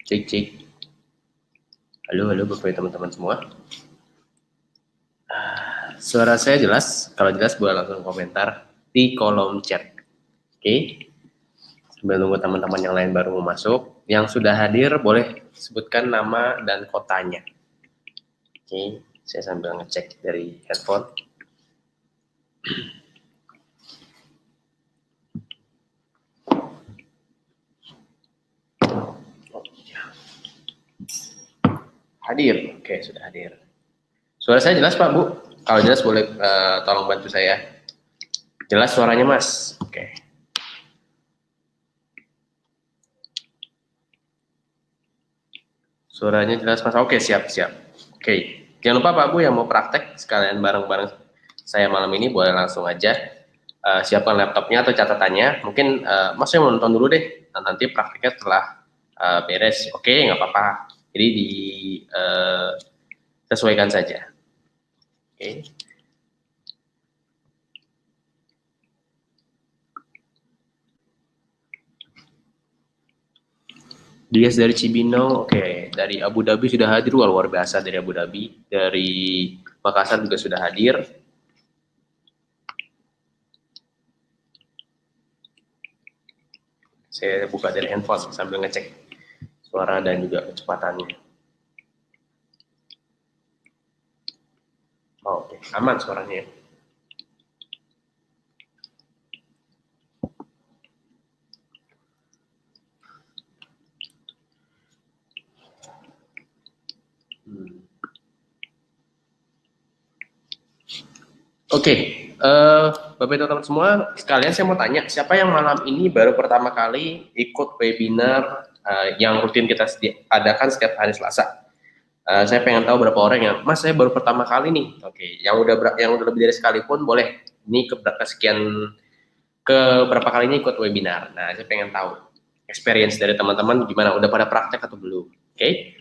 Cek cek. Halo Bapak teman-teman semua. Suara saya jelas? Kalau jelas boleh langsung komentar di kolom chat. Oke. Sambil nunggu teman-teman yang lain baru mau masuk. Yang sudah hadir boleh sebutkan nama dan kotanya. Oke, saya sambil ngecek dari headphone. Hadir. Oke, sudah hadir. Suara saya jelas Pak, Bu? Kalau jelas boleh tolong bantu saya. Jelas suaranya Mas? Oke. Suaranya jelas Mas? Oke, siap. Oke. Jangan lupa Pak Bu yang mau praktek sekalian bareng-bareng saya malam ini boleh langsung aja siapkan laptopnya atau catatannya. Mungkin Mas yang mau nonton dulu deh. Nanti prakteknya setelah beres. Oke, nggak apa-apa. Jadi sesuaikan saja. Oke. Dias dari Cibinong, oke. Dari Abu Dhabi sudah hadir, luar biasa dari Abu Dhabi. Dari Makassar juga sudah hadir. Saya buka dari handphone sambil ngecek suara dan juga kecepatannya. Oh, oke. Aman suaranya. Oke, Bapak teman-teman semua, sekalian saya mau tanya, siapa yang malam ini baru pertama kali ikut webinar yang rutin kita adakan setiap hari Selasa? Saya pengen tahu berapa orang yang, Mas saya baru pertama kali nih. Oke, yang udah lebih dari sekali pun boleh. Ini ke berapa kalinya ikut webinar. Nah, saya pengen tahu experience dari teman-teman gimana, udah pada praktek atau belum? Oke.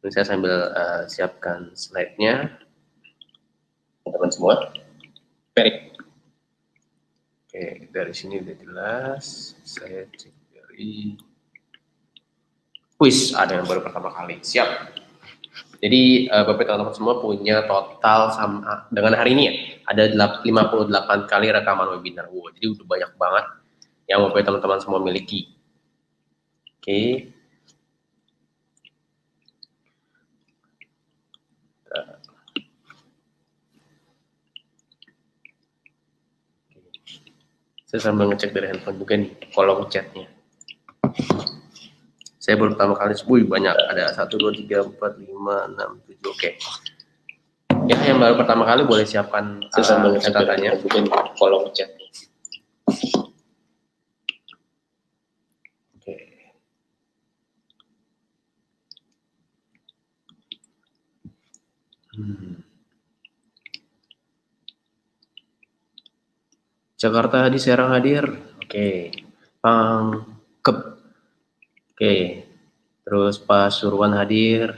Ini saya sambil siapkan slide-nya. Teman-teman semua. Oke, dari sini udah jelas. Saya cek dari Wis, ada yang baru pertama kali. Siap. Jadi Bapak teman-teman semua punya total sama dengan hari ini ya, ada 58 kali rekaman webinar. Wow, jadi udah banyak banget yang Bapak teman-teman semua miliki. Oke. Saya sambil ngecek dari handphone juga nih kolom chatnya. Saya baru pertama kali, banyak, ada 1, 2, 3, 4, 5, 6, 7, oke. Ya, yang baru pertama kali boleh siapkan catatannya, mungkin kolom chat. Oke. Jakarta di Serang hadir, oke. Pangkep, oke. Terus Pak Surwan hadir,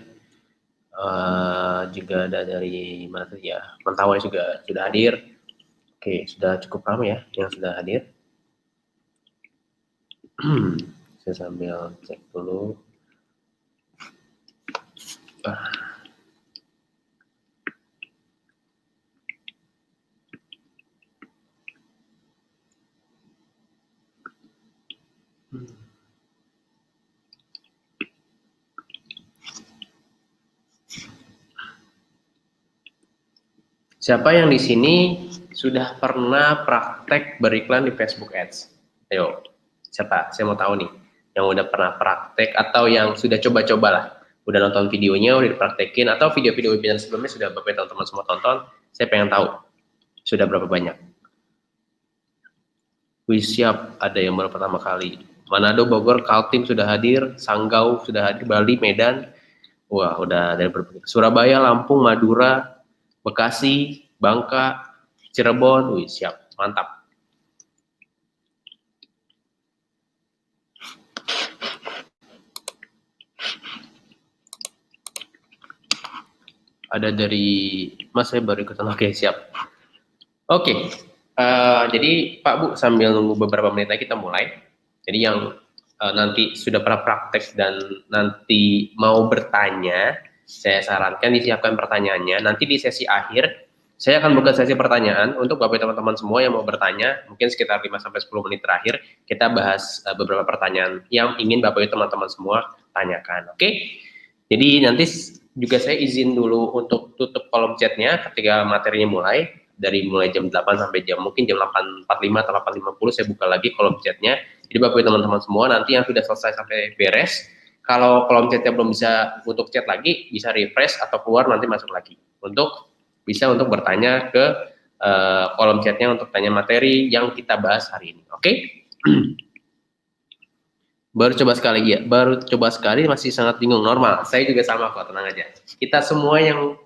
juga ada dari mana tuh ya, Mentawai juga sudah hadir. Oke, sudah cukup ramai ya yang sudah hadir. Saya sambil cek dulu. Siapa yang di sini sudah pernah praktek beriklan di Facebook Ads? Ayo, siapa? Saya mau tahu nih. Yang udah pernah praktek atau yang sudah coba-coba lah. Udah nonton videonya, udah dipraktekin, atau video-video webinar sebelumnya sudah Bapak teman-teman semua tonton. Saya pengen tahu, sudah berapa banyak? Wih, siap, ada yang baru pertama kali. Manado, Bogor, Kaltim sudah hadir, Sanggau sudah hadir, Bali, Medan. Wah, udah dari berbagai. Surabaya, Lampung, Madura, Bekasi, Bangka, Cirebon, wih, siap, mantap. Ada dari Mas, saya baru ikutan. Oke, siap. Oke, jadi Pak Bu sambil nunggu beberapa menit lagi kita mulai. Jadi yang nanti sudah pernah praktek dan nanti mau bertanya, saya sarankan disiapkan pertanyaannya. Nanti di sesi akhir, saya akan buka sesi pertanyaan untuk Bapak teman-teman semua yang mau bertanya, mungkin sekitar 5-10 menit terakhir, kita bahas beberapa pertanyaan yang ingin Bapak teman-teman semua tanyakan. Oke? Jadi nanti juga saya izin dulu untuk tutup kolom chatnya ketika materinya mulai, dari mulai jam 8 sampai mungkin jam 8.45 atau 8.50 saya buka lagi kolom chatnya. Jadi Bapak teman-teman semua nanti yang sudah selesai sampai beres, kalau kolom chatnya belum bisa untuk chat lagi, bisa refresh atau keluar nanti masuk lagi untuk bisa untuk bertanya ke kolom chatnya untuk tanya materi yang kita bahas hari ini. Oke? Baru coba sekali ya, baru coba sekali masih sangat bingung. Normal, saya juga sama kok, tenang aja. Kita semua yang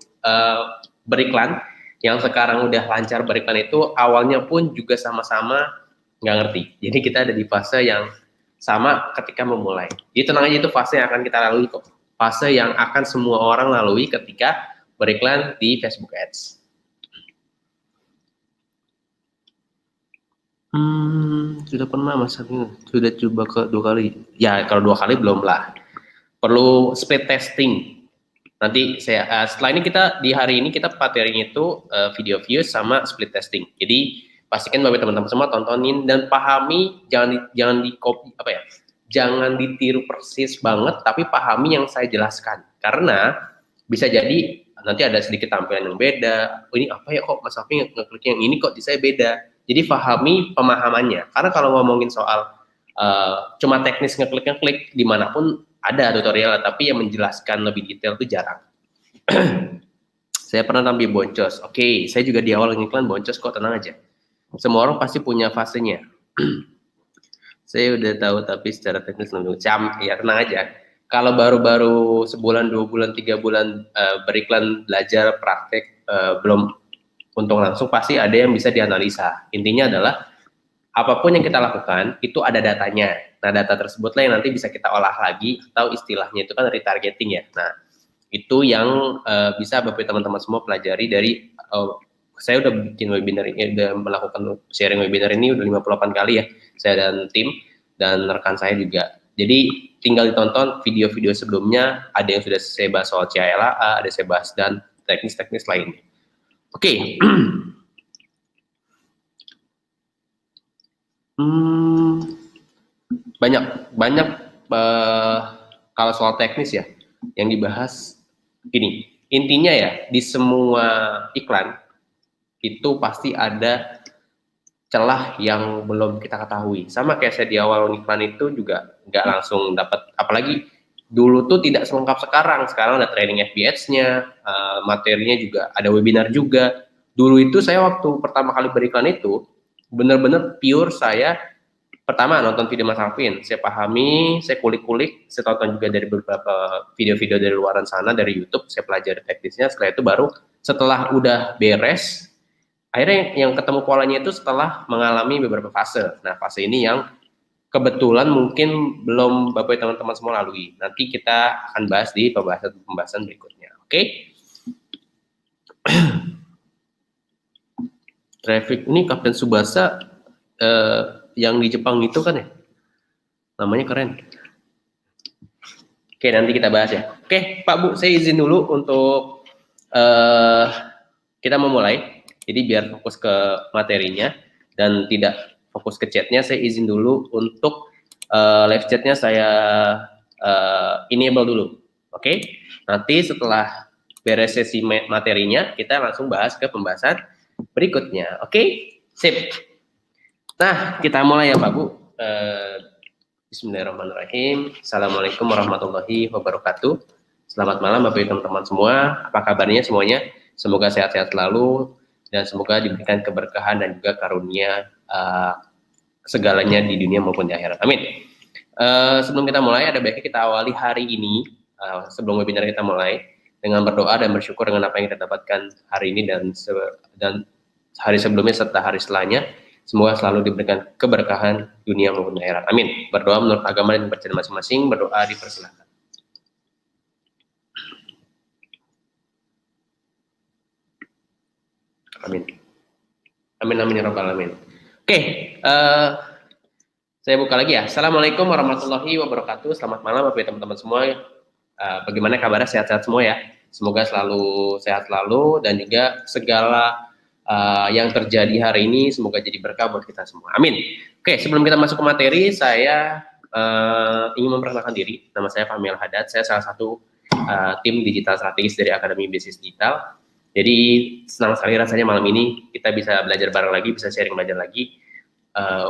beriklan, yang sekarang udah lancar beriklan itu, awalnya pun juga sama-sama nggak ngerti. Jadi kita ada di fase yang sama ketika memulai. Jadi tenang aja, itu fase yang akan kita lalui kok. Fase yang akan semua orang lalui ketika beriklan di Facebook Ads. Sudah pernah Mas Afif, sudah coba ke 2 kali. Ya kalau 2 kali belum lah. Perlu split testing. Nanti saya setelah ini kita di hari ini kita materinya itu video views sama split testing. Jadi pastikan Bapak teman-teman semua tontonin dan pahami, jangan di copy apa ya? Jangan ditiru persis banget, tapi pahami yang saya jelaskan. Karena bisa jadi nanti ada sedikit tampilan yang beda. Oh, ini apa ya kok Mas Afif ngeklik yang ini kok di saya beda. Jadi pahami pemahamannya. Karena kalau ngomongin soal cuma teknis ngeklik dimanapun ada tutorial, tapi yang menjelaskan lebih detail itu jarang. Saya pernah tampil boncos. Oke, saya juga di awal ngiklan boncos kok, tenang aja. Semua orang pasti punya fasenya. Saya udah tahu tapi secara teknis lebih ya tenang aja. Kalau baru-baru sebulan, 2 bulan, 3 bulan beriklan belajar praktek belum untung langsung, pasti ada yang bisa dianalisa. Intinya adalah apapun yang kita lakukan itu ada datanya. Nah, data tersebutlah yang nanti bisa kita olah lagi, atau istilahnya itu kan retargeting ya. Nah, itu yang bisa Bapak teman-teman semua pelajari dari saya udah bikin webinar ini, udah melakukan sharing webinar ini udah 58 kali ya, saya dan tim dan rekan saya juga. Jadi tinggal ditonton video-video sebelumnya, ada yang sudah saya bahas soal CLA, ada saya bahas dan teknis-teknis lainnya. Oke. Banyak kalau soal teknis ya yang dibahas gini, intinya ya di semua iklan itu pasti ada celah yang belum kita ketahui. Sama kayak saya di awal iklan itu juga nggak langsung dapat, apalagi dulu tuh tidak selengkap sekarang. Sekarang ada training FBS-nya, materinya juga ada webinar juga. Dulu itu saya waktu pertama kali beriklan itu benar-benar pure saya pertama nonton video Mas Alvin, saya pahami, saya kulik-kulik, saya tonton juga dari beberapa video-video dari luaran sana, dari YouTube, saya pelajari teknisnya. Setelah itu baru setelah udah beres, akhirnya yang ketemu polanya itu setelah mengalami beberapa fase. Nah, fase ini yang kebetulan mungkin belum Bapak teman-teman semua lalui. Nanti kita akan bahas di pembahasan berikutnya. Oke? Traffic ini Kapten Subasa yang di Jepang itu kan ya? Namanya keren. Oke, nanti kita bahas ya. Oke, Pak Bu, saya izin dulu untuk kita memulai. Jadi biar fokus ke materinya dan tidak fokus ke chatnya, saya izin dulu untuk live chatnya saya enable dulu. Oke, nanti setelah beres sesi materinya, kita langsung bahas ke pembahasan berikutnya. Oke, sip. Nah, kita mulai ya Pak Bu. Bismillahirrahmanirrahim. Assalamualaikum warahmatullahi wabarakatuh. Selamat malam Bapak Ibu teman-teman semua. Apa kabarnya semuanya? Semoga sehat-sehat selalu dan semoga diberikan keberkahan dan juga karunia segalanya di dunia maupun di akhirat. Amin. Sebelum kita mulai, ada baiknya kita awali hari ini sebelum webinar kita mulai dengan berdoa dan bersyukur dengan apa yang kita dapatkan hari ini dan hari sebelumnya serta hari setelahnya. Semoga selalu diberikan keberkahan dunia maupun akhirat. Amin. Berdoa menurut agama dan kepercayaan masing-masing. Berdoa dipersilakan. Amin. Amin amin ya rabbal alamin. Oke, Saya buka lagi ya. Assalamualaikum warahmatullahi wabarakatuh. Selamat malam bagi teman-teman semua. Bagaimana kabarnya? Sehat-sehat semua ya. Semoga selalu sehat selalu dan juga segala yang terjadi hari ini semoga jadi berkah buat kita semua. Amin. Oke, sebelum kita masuk ke materi, saya ingin memperkenalkan diri. Nama saya Fahmi Al-Hadad. Saya salah satu tim digital strategis dari Akademi Bisnis Digital. Jadi senang sekali rasanya malam ini kita bisa belajar bareng lagi, bisa sharing belajar lagi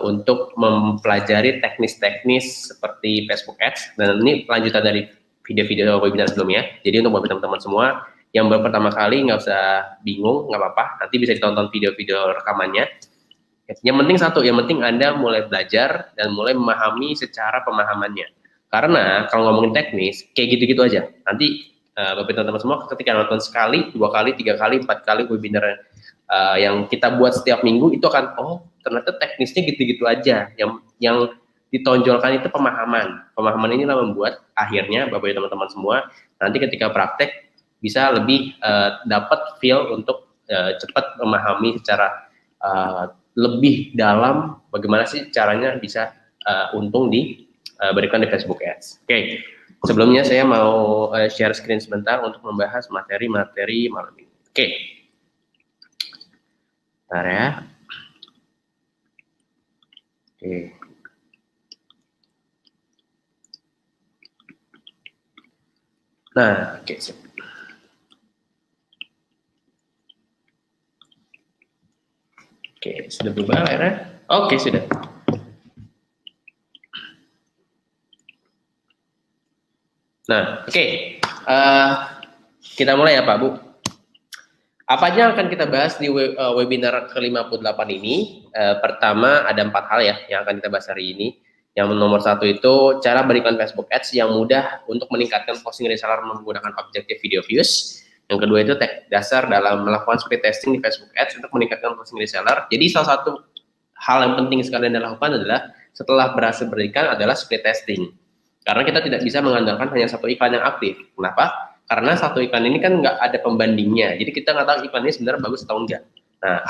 untuk mempelajari teknis-teknis seperti Facebook Ads. Dan ini lanjutan dari video-video webinar sebelumnya. Jadi untuk teman-teman semua yang baru pertama kali nggak usah bingung, nggak apa-apa. Nanti bisa ditonton video-video rekamannya. Yang penting satu, yang penting Anda mulai belajar dan mulai memahami secara pemahamannya. Karena kalau ngomongin teknis, kayak gitu-gitu aja. Nanti Bapak teman-teman semua ketika nonton sekali, 2 kali, 3 kali, 4 kali webinar yang kita buat setiap minggu itu akan, oh ternyata teknisnya gitu-gitu aja. Yang ditonjolkan itu pemahaman. Pemahaman inilah membuat akhirnya Bapak teman-teman semua nanti ketika praktek bisa lebih dapat feel untuk cepat memahami secara lebih dalam bagaimana sih caranya bisa untung diberikan di Facebook Ads. Oke. Sebelumnya saya mau share screen sebentar untuk membahas materi-materi malam ini. Oke. Bentar ya. Oke. Nah, oke. Oke, sudah berubah layarnya? Oke, sudah. Nah, oke. Kita mulai ya Pak Bu. Apa aja yang akan kita bahas di webinar ke-58 ini? Pertama, ada 4 hal ya yang akan kita bahas hari ini. Yang nomor 1 itu cara berikan Facebook Ads yang mudah untuk meningkatkan posting reseller menggunakan objektif video views. Yang kedua itu dasar dalam melakukan split testing di Facebook Ads untuk meningkatkan posting reseller. Jadi salah satu hal yang penting sekali Anda lakukan adalah setelah berhasil berikan adalah split testing. Karena kita tidak bisa mengandalkan hanya satu iklan yang aktif. Kenapa? Karena satu iklan ini kan nggak ada pembandingnya. Jadi kita nggak tahu iklan ini sebenarnya bagus atau enggak. Nah,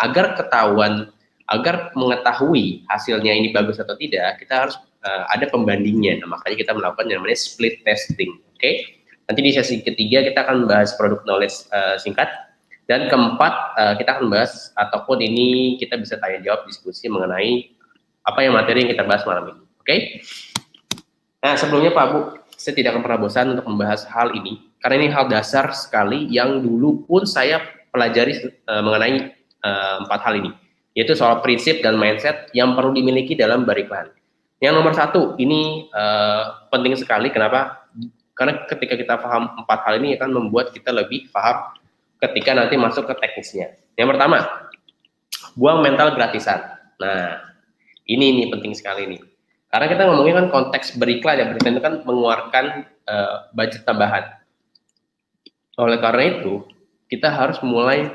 agar mengetahui hasilnya ini bagus atau tidak, kita harus ada pembandingnya. Nah, makanya kita melakukan yang namanya split testing. Oke? Nanti di sesi ketiga kita akan bahas produk knowledge singkat. Dan keempat, kita akan bahas, ataupun ini kita bisa tanya jawab diskusi mengenai apa yang materi yang kita bahas malam ini. Oke? Nah, sebelumnya Pak Bu, saya tidak akan pernah bosan untuk membahas hal ini, karena ini hal dasar sekali yang dulu pun saya pelajari mengenai 4 hal ini, yaitu soal prinsip dan mindset yang perlu dimiliki dalam beriklan. Yang nomor 1, ini penting sekali, kenapa? Karena ketika kita paham 4 hal ini akan membuat kita lebih paham ketika nanti masuk ke teknisnya. Yang pertama, buang mental gratisan. Nah, ini penting sekali nih. Karena kita ngomongin kan konteks beriklan ya, beriklan itu kan mengeluarkan budget tambahan. Oleh karena itu, kita harus mulai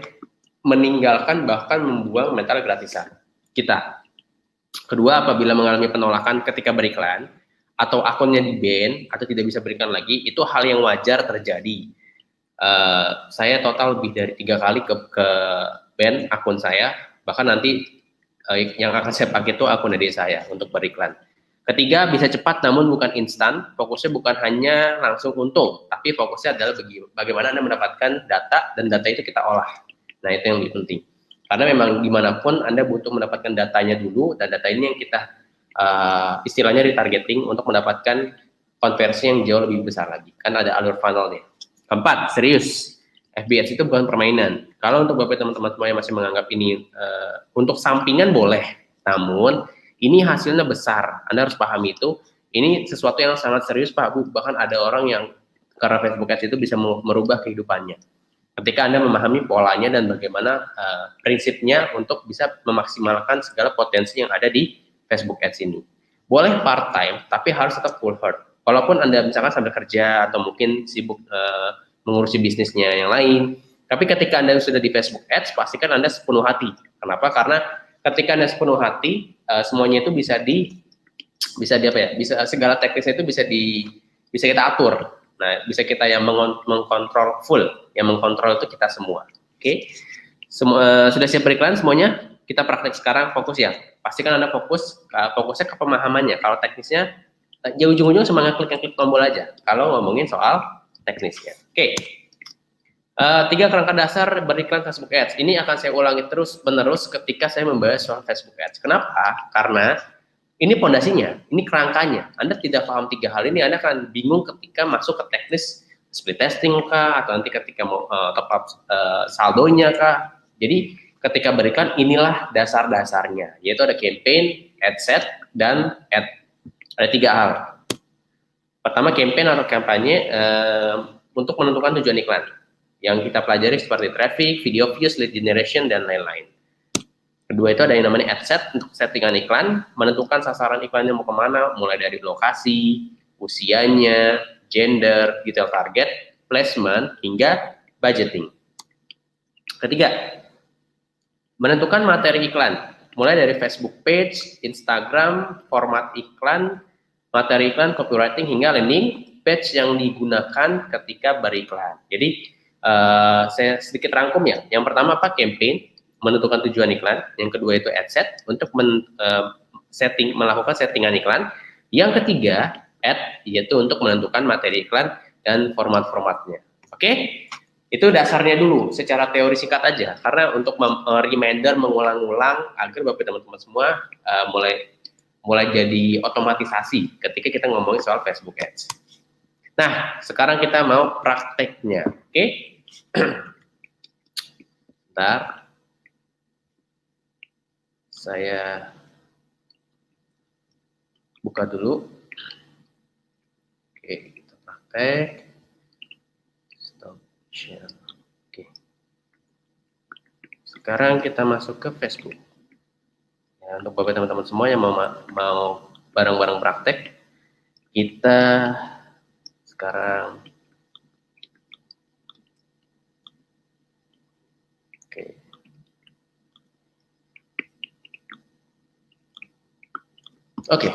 meninggalkan bahkan membuang mental gratisan kita. Kedua, apabila mengalami penolakan ketika beriklan, atau akunnya di-ban, atau tidak bisa berikan lagi, itu hal yang wajar terjadi. Saya total lebih dari 3 kali ke ban akun saya, bahkan nanti yang akan saya pakai itu akun adik saya untuk beriklan. Ketiga, bisa cepat namun bukan instan. Fokusnya bukan hanya langsung untung, tapi fokusnya adalah bagaimana Anda mendapatkan data, dan data itu kita olah. Nah, itu yang lebih penting. Karena memang dimanapun Anda butuh mendapatkan datanya dulu, dan data ini yang kita istilahnya retargeting untuk mendapatkan konversi yang jauh lebih besar lagi. Kan ada alur funnelnya. Keempat, serius. FB Ads itu bukan permainan. Kalau untuk Bapak teman-teman semua yang masih menganggap ini untuk sampingan boleh, namun ini hasilnya besar. Anda harus pahami itu. Ini sesuatu yang sangat serius Pak Bu. Bahkan ada orang yang karena Facebook Ads itu bisa merubah kehidupannya. Ketika Anda memahami polanya dan bagaimana prinsipnya untuk bisa memaksimalkan segala potensi yang ada di Facebook Ads ini. Boleh part time, tapi harus tetap full heart. Walaupun Anda misalkan sambil kerja atau mungkin sibuk mengurusi bisnisnya yang lain, tapi ketika Anda sudah di Facebook Ads, pastikan Anda sepenuh hati. Kenapa? Karena ketika Anda sepenuh hati, semuanya itu bisa segala teknisnya itu bisa kita atur. Nah, bisa kita yang mengkontrol full, yang mengkontrol itu kita semua. Oke? Sudah siap beriklan semuanya? Kita praktek sekarang, fokus ya. pastikan Anda fokusnya ke pemahamannya. Kalau teknisnya, ya ujung-ujung semangat klik tombol aja. Kalau ngomongin soal teknisnya. Oke. 3 kerangka dasar beriklan Facebook Ads. Ini akan saya ulangi terus-menerus ketika saya membahas soal Facebook Ads. Kenapa? Karena ini pondasinya, ini kerangkanya. Anda tidak paham 3 hal ini, Anda akan bingung ketika masuk ke teknis split testing kah, atau nanti ketika mau top up saldonya kah. Jadi ketika berikan, inilah dasar-dasarnya, yaitu ada campaign, ad set, dan ad. Ada 3 hal. Pertama, campaign atau kampanye untuk menentukan tujuan iklan. Yang kita pelajari seperti traffic, video views, lead generation, dan lain-lain. Kedua itu ada yang namanya ad set untuk settingan iklan, menentukan sasaran iklannya mau kemana, mulai dari lokasi, usianya, gender, detail target, placement, hingga budgeting. Ketiga, menentukan materi iklan, mulai dari Facebook page, Instagram, format iklan, materi iklan, copywriting, hingga landing page yang digunakan ketika beriklan. Jadi, saya sedikit rangkum ya. Yang pertama apa? Campaign, menentukan tujuan iklan. Yang kedua itu ad set, untuk melakukan settingan iklan. Yang ketiga, ad, yaitu untuk menentukan materi iklan dan format-formatnya. Oke? Itu dasarnya dulu, secara teori singkat aja. Karena untuk reminder, mengulang-ulang, agar Bapak teman-teman semua mulai jadi otomatisasi ketika kita ngomongin soal Facebook Ads. Nah, sekarang kita mau prakteknya, oke? Bentar. Saya buka dulu. Oke, kita praktek. Stop share. Oke. Sekarang kita masuk ke Facebook. Ya, untuk Bapak teman-teman semua yang mau bareng-bareng praktek, kita sekarang Oke.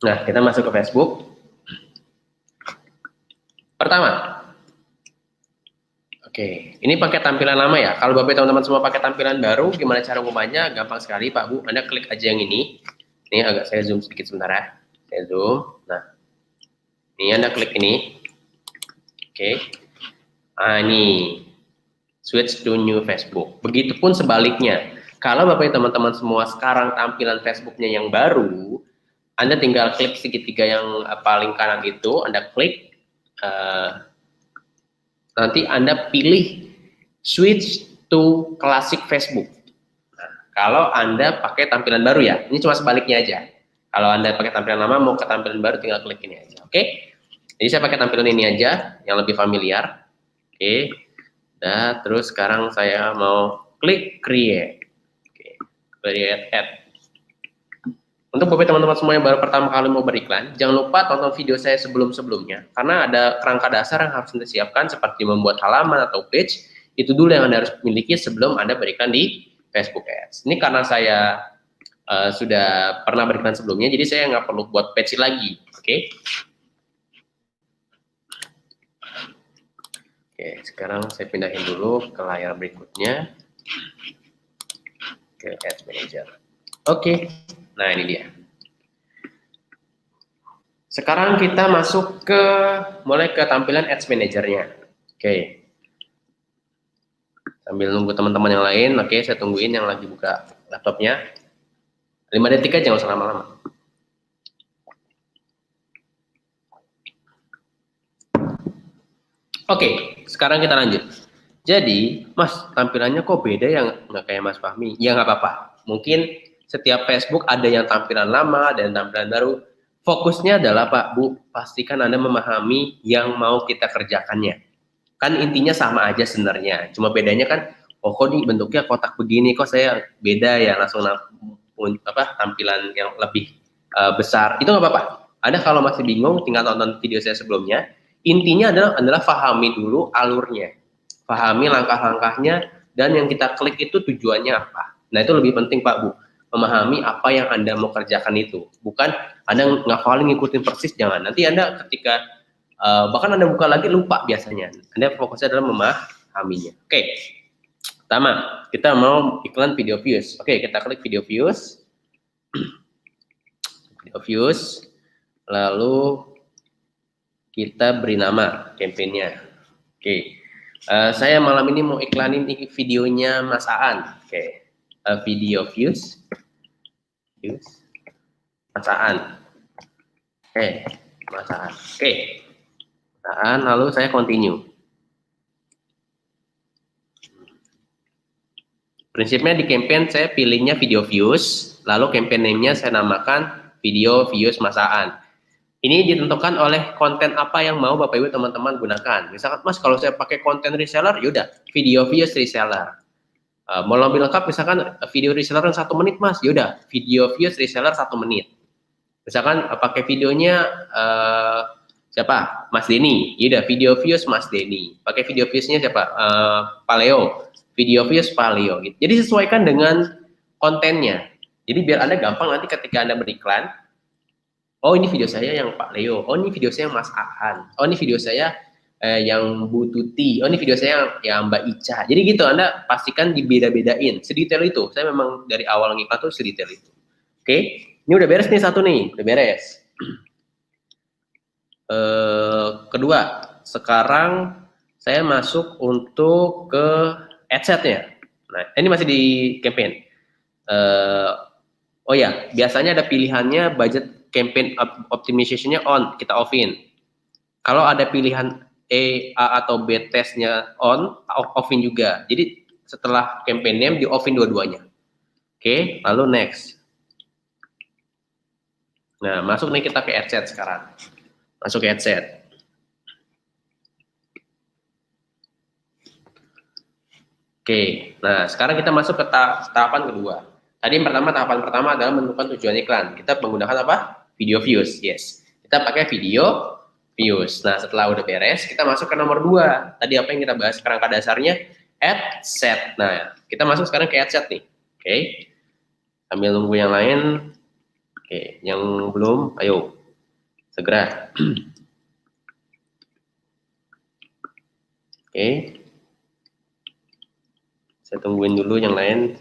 Nah, kita masuk ke Facebook. Pertama. Oke, ini pakai tampilan lama ya. Kalau Bapak teman-teman semua pakai tampilan baru, gimana cara ngubahnya? Gampang sekali, Pak Bu. Anda klik aja yang ini. Ini agak saya zoom sedikit sebentar ya. Saya zoom. Nah, ini Anda klik ini. Oke. Ah, ini switch to new Facebook. Begitupun sebaliknya. Kalau Bapak teman-teman semua sekarang tampilan Facebooknya yang baru, Anda tinggal klik segitiga yang paling kanan itu, Anda klik, nanti Anda pilih switch to classic Facebook. Nah, kalau Anda pakai tampilan baru ya, ini cuma sebaliknya aja. Kalau Anda pakai tampilan lama, mau ke tampilan baru, tinggal klik ini aja, oke? Jadi saya pakai tampilan ini aja, yang lebih familiar. Oke, nah terus sekarang saya mau klik create. Create ad. Untuk Bapak teman-teman semua yang baru pertama kali mau beriklan, jangan lupa tonton video saya sebelum-sebelumnya, karena ada kerangka dasar yang harus Anda siapkan seperti membuat halaman atau page. Itu dulu yang Anda harus miliki sebelum Anda beriklan di Facebook Ads. Ini karena saya sudah pernah beriklan sebelumnya, jadi saya nggak perlu buat page lagi. Oke. Oke, sekarang saya pindahin dulu ke layar berikutnya. Ke Ads Manager. Oke, nah ini dia. Sekarang kita masuk mulai ke tampilan Ads Manager-nya. Oke. Sambil nunggu teman-teman yang lain, oke, saya tungguin yang lagi buka laptopnya. 5 detik aja, jangan usah lama-lama. Oke, sekarang kita lanjut. Jadi, Mas, tampilannya kok beda ya, nggak kayak Mas Fahmi? Ya nggak apa-apa. Mungkin setiap Facebook ada yang tampilan lama dan tampilan baru. Fokusnya adalah Pak, Bu, pastikan Anda memahami yang mau kita kerjakannya. Kan intinya sama aja sebenarnya. Cuma bedanya kan, oh kok nih bentuknya kotak begini, kok saya beda ya, langsung tampilan yang lebih besar. Itu nggak apa-apa. Anda kalau masih bingung, tinggal tonton video saya sebelumnya. Intinya adalah pahami dulu alurnya. Pahami langkah-langkahnya, dan yang kita klik itu tujuannya apa. Nah, itu lebih penting Pak Bu, memahami apa yang Anda mau kerjakan itu. Bukan Anda ngafalin ngikutin persis, jangan. Nanti Anda ketika bahkan Anda buka lagi lupa biasanya. Anda fokusnya adalah memahaminya. Oke. Pertama, kita mau iklan video views. Oke, kita klik video views. Video views. Lalu kita beri nama campaign-nya. Oke. Saya malam ini mau iklanin videonya Mas Aan. Oke. Video views. Mas Aan. Oke, Mas Aan. Oke. Mas Aan, lalu saya continue. Prinsipnya di campaign saya pilihnya video views, lalu campaign name-nya saya namakan video views Mas Aan. Ini ditentukan oleh konten apa yang mau Bapak Ibu teman-teman gunakan. Misalkan Mas kalau saya pakai konten reseller, yaudah video views reseller. Mau lebih lengkap misalkan video reseller 1 menit Mas, yaudah video views reseller 1 menit. Misalkan pakai videonya siapa? Mas Denny, yaudah video views Mas Denny. Pakai video viewsnya siapa? Paleo. Video views Paleo gitu. Jadi sesuaikan dengan kontennya. Jadi biar Anda gampang nanti ketika Anda beriklan, oh ini video saya yang Pak Leo, oh ini video saya yang Mas Aan, oh ini video saya yang Bu Tuti, oh ini video saya yang Mbak Ica. Jadi gitu Anda pastikan dibeda-bedain, sedetail itu. Saya memang dari awal ngiklan tuh sedetail itu. Oke, ini udah beres nih satu nih, udah beres. Kedua, sekarang saya masuk untuk ke adset-nya. Nah, ini masih di campaign. Oh ya, biasanya ada pilihannya budget campaign optimization-nya on, kita off-in. Kalau ada pilihan A atau B test-nya on, off-in juga. Jadi setelah campaign name di off-in dua-duanya. Oke, lalu next. Nah, masuk nih kita ke adset sekarang. Masuk ke adset. Oke, nah sekarang kita masuk ke tahapan kedua. Tadi yang tahapan pertama adalah menentukan tujuan iklan. Kita menggunakan apa? Video views, yes. Kita pakai video views. Nah setelah udah beres, kita masuk ke nomor 2. Tadi apa yang kita bahas kerangka dasarnya? Ad set. Nah, kita masuk sekarang ke ad set nih. Oke, sambil nunggu yang lain. Oke, yang belum, ayo segera. Oke. Saya tungguin dulu yang lain.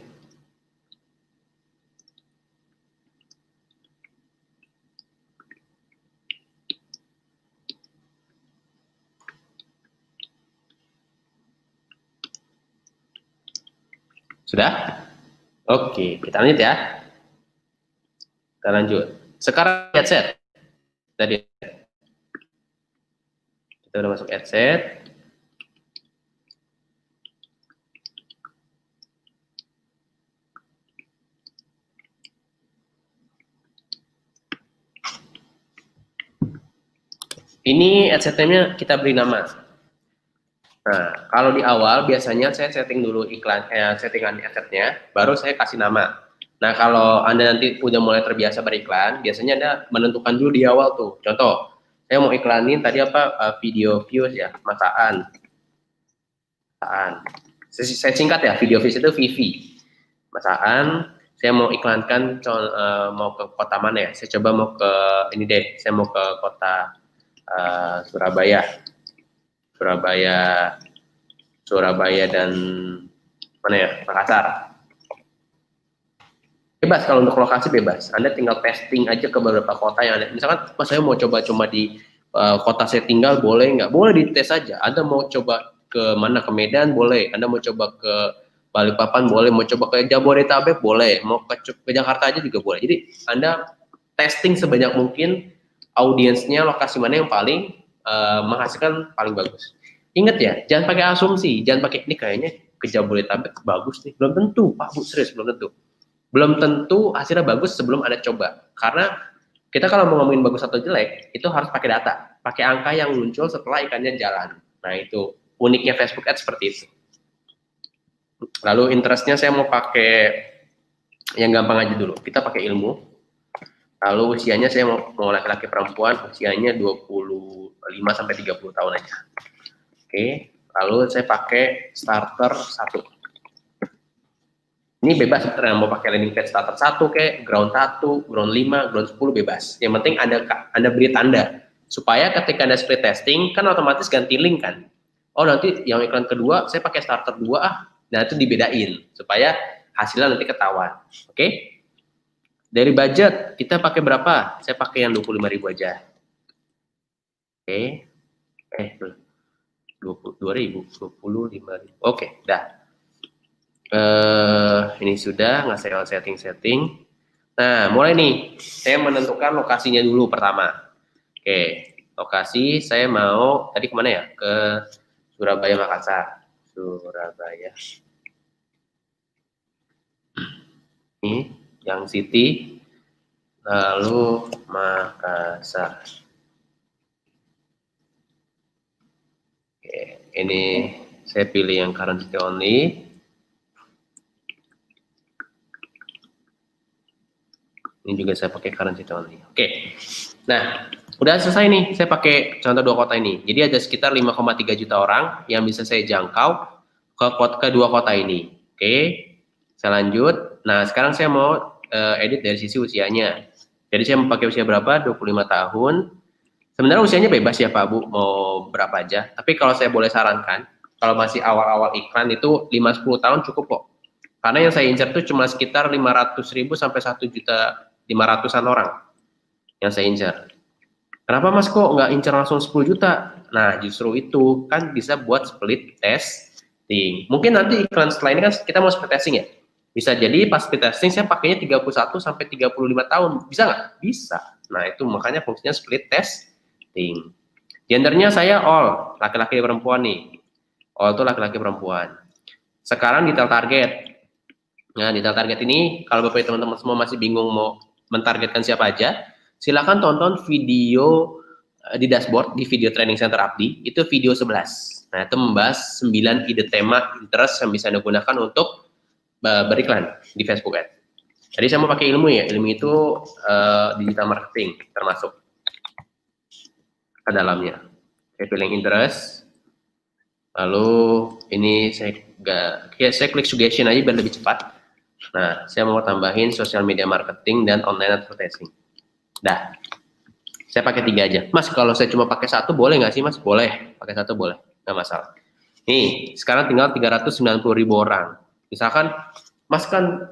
Sudah? Oke, kita lanjut ya. Kita lanjut. Sekarang adset. Tadi kita udah masuk adset. Ini adset-nya kita beri nama. Nah, kalau di awal biasanya saya setting dulu iklan, settingan adset-nya, baru saya kasih nama. Nah, kalau Anda nanti udah mulai terbiasa beriklan, biasanya Anda menentukan dulu di awal tuh. Contoh, saya mau iklanin tadi apa, video views ya, Mas Aan. Saya singkat ya, video views itu VV. Mas Aan, saya mau iklankan, mau ke kota mana ya? Saya coba mau ke, ini deh, saya mau ke kota Surabaya dan mana ya, Makassar. Bebas kalau untuk lokasi bebas. Anda tinggal testing aja ke beberapa kota yang ada. Misalkan, Mas saya mau coba cuma di kota saya tinggal, boleh nggak? Boleh dites aja. Anda mau coba ke mana, ke Medan, boleh. Anda mau coba ke Balikpapan, boleh. Mau coba ke Jabodetabek, boleh. Mau ke Jakarta aja juga boleh. Jadi Anda testing sebanyak mungkin audiensnya, lokasi mana yang paling menghasilkan paling bagus. Ingat ya, jangan pakai asumsi, jangan pakai ini kayaknya ke Jabodetabek bagus nih. Belum tentu, Pak Bu, serius belum tentu. Belum tentu hasilnya bagus sebelum Anda coba. Karena kita kalau mau ngomongin bagus atau jelek, itu harus pakai data, pakai angka yang muncul setelah iklannya jalan. Nah itu uniknya Facebook Ads seperti itu. Lalu interestnya saya mau pakai yang gampang aja dulu. Kita pakai ilmu. Lalu usianya saya mau laki-laki perempuan, usianya 25-30 tahun aja. Oke, lalu saya pakai starter 1. Ini bebas, mau pakai landing page starter 1 kayak ground 1, ground 5, ground 10 bebas. Yang penting Anda beri tanda supaya ketika Anda split testing kan otomatis ganti link kan. Oh nanti yang iklan kedua saya pakai starter 2 Nah, itu dibedain supaya hasilnya nanti ketahuan. Oke? Dari budget, kita pakai berapa? Saya pakai yang 25.000 aja. Oke. 22.000, 25.000. Oke, dah. Ini sudah, nggak saya setting. Nah, mulai nih. Saya menentukan lokasinya dulu pertama. Oke, lokasi saya mau, tadi kemana ya? Ke Surabaya, Makassar. Surabaya. Ini, yang city. Lalu Makassar. Oke, ini saya pilih yang current city only. Ini juga saya pakai current city only. Oke. Nah, udah selesai nih. Saya pakai contoh dua kota ini. Jadi ada sekitar 5,3 juta orang yang bisa saya jangkau ke dua kota ini. Oke. Saya lanjut. Nah, sekarang saya mau edit dari sisi usianya. Jadi saya mau pakai usia berapa? 25 tahun. Sebenarnya usianya bebas ya Pak Bu, mau berapa aja. Tapi kalau saya boleh sarankan, kalau masih awal-awal iklan itu 5-10 tahun cukup kok. Karena yang saya incar itu cuma sekitar 500.000 sampai 1.500.000-an orang yang saya incar. Kenapa Mas kok nggak incar langsung 10 juta? Nah, justru itu kan bisa buat split testing. Mungkin nanti iklan setelah ini kan kita mau split testing ya. Bisa jadi pas split testing saya pakainya 31 sampai 35 tahun. Bisa nggak? Bisa. Nah, itu makanya fungsinya split testing. Gendernya saya all, laki-laki perempuan nih. All itu laki-laki perempuan. Sekarang detail target. Nah, detail target ini kalau Bapak teman-teman semua masih bingung mau mentargetkan siapa aja, silakan tonton video di dashboard di video training center Abdi, itu video 11. Nah, itu membahas 9 ide tema interest yang bisa Anda gunakan untuk beriklan di Facebook Ads. Jadi saya mau pakai ilmu ya, ilmu itu digital marketing termasuk ke dalamnya. Saya pilih interest, lalu ini saya klik suggestion aja biar lebih cepat. Nah, saya mau tambahin social media marketing dan online advertising. Dah, saya pakai 3 aja. Mas, kalau saya cuma pakai 1 boleh nggak sih Mas? Boleh, pakai 1 boleh, nggak masalah. Nih, sekarang tinggal 390.000 orang. Misalkan, Mas kan,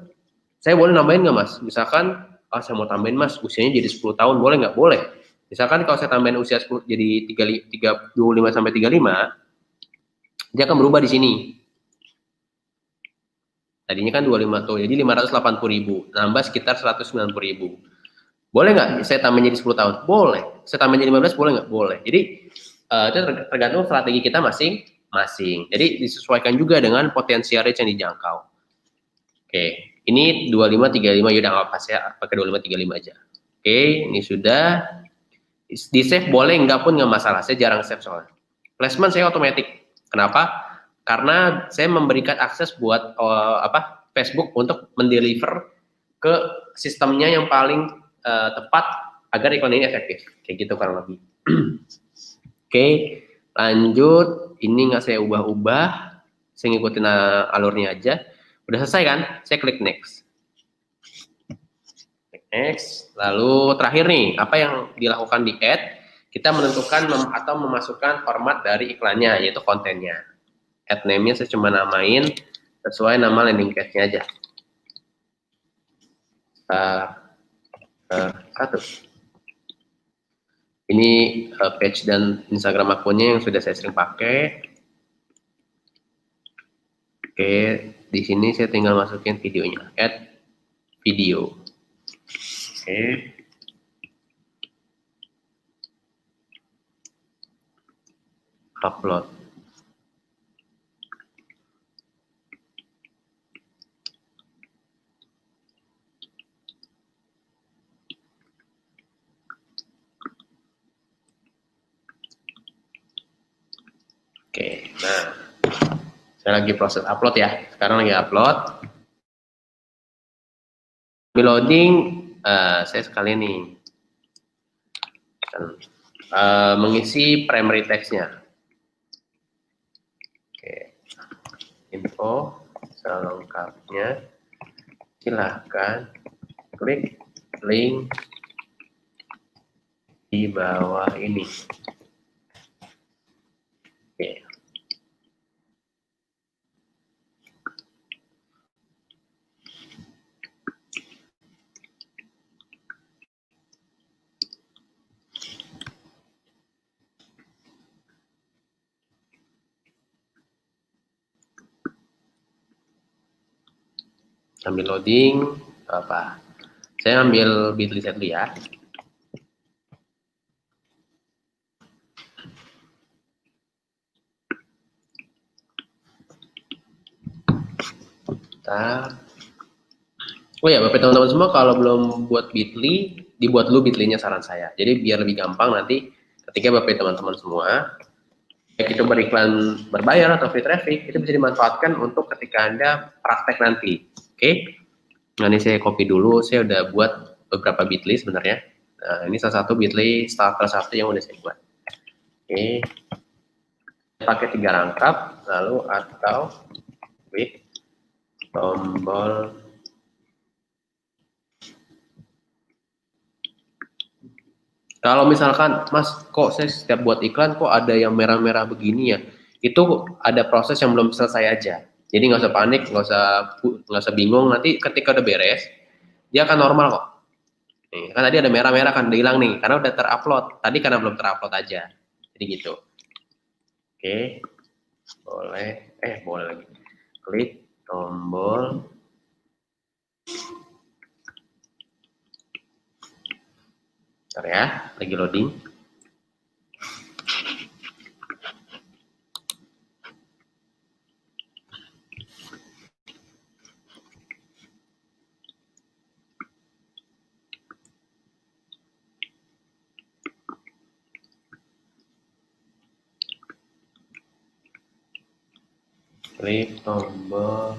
saya boleh nambahin nggak Mas? Misalkan, saya mau tambahin Mas, usianya jadi 10 tahun, boleh nggak? Boleh. Misalkan kalau saya tambahin usia 10, jadi 25 sampai 35, dia akan berubah di sini. Tadinya kan 25 tuh, jadi 580.000, nambah sekitar 190.000. Boleh nggak saya tambahin jadi 10 tahun? Boleh. Saya tambahin jadi 15, boleh nggak? Boleh. Jadi itu tergantung strategi kita masing-masing. Jadi disesuaikan juga dengan potensial reach yang dijangkau. Oke, ini 2535, yaudah nggak apa, saya pakai 2535 aja. Oke, ini sudah. Di save boleh, nggak pun nggak masalah. Saya jarang save soalnya. Placement saya otomatis. Kenapa? Karena saya memberikan akses buat Facebook untuk mendeliver ke sistemnya yang paling tepat agar iklan ini efektif. Kayak gitu kurang lebih. Oke, lanjut. Ini nggak saya ubah-ubah. Saya ngikutin alurnya aja. Udah selesai kan? Saya klik next. Klik next. Lalu terakhir nih, apa yang dilakukan di ad? Kita menentukan atau memasukkan format dari iklannya, yaitu kontennya. Ad name-nya saya cuma namain sesuai nama landing page-nya aja. Satu. Ini page dan Instagram akunnya yang sudah saya sering pakai. Oke, di sini saya tinggal masukin videonya. Add video. Oke. Upload. Oke, nah saya lagi proses upload ya. Sekarang lagi upload. Di loading, saya sekalian nih mengisi primary text-nya. Oke, info selengkapnya silahkan klik link di bawah ini. Oke. Sambil loading apa? Saya ambil Bitly set dulu ya. Bentar. Oh ya, Bapak teman-teman semua, kalau belum buat Bitly, dibuat dulu Bitly-nya saran saya. Jadi biar lebih gampang nanti ketika Bapak teman-teman semua, baik itu beriklan berbayar atau free traffic, itu bisa dimanfaatkan untuk ketika Anda praktek nanti. Oke? Nah, ini saya copy dulu, saya udah buat beberapa Bitly sebenarnya. Nah, ini salah satu Bitly starter satu yang udah saya buat. Oke. Pakai 3 rangkap, lalu atau with tombol. Kalau misalkan, Mas, kok saya setiap buat iklan kok ada yang merah-merah begini ya? Itu ada proses yang belum selesai aja. Jadi nggak usah panik, nggak usah bingung. Nanti ketika udah beres, dia akan normal kok. Nih, kan tadi ada merah-merah kan udah hilang nih, karena udah terupload. Tadi karena belum terupload aja. Jadi gitu. Oke, boleh lagi. Klik tombol. Bentar ya, lagi loading. Klik tombol.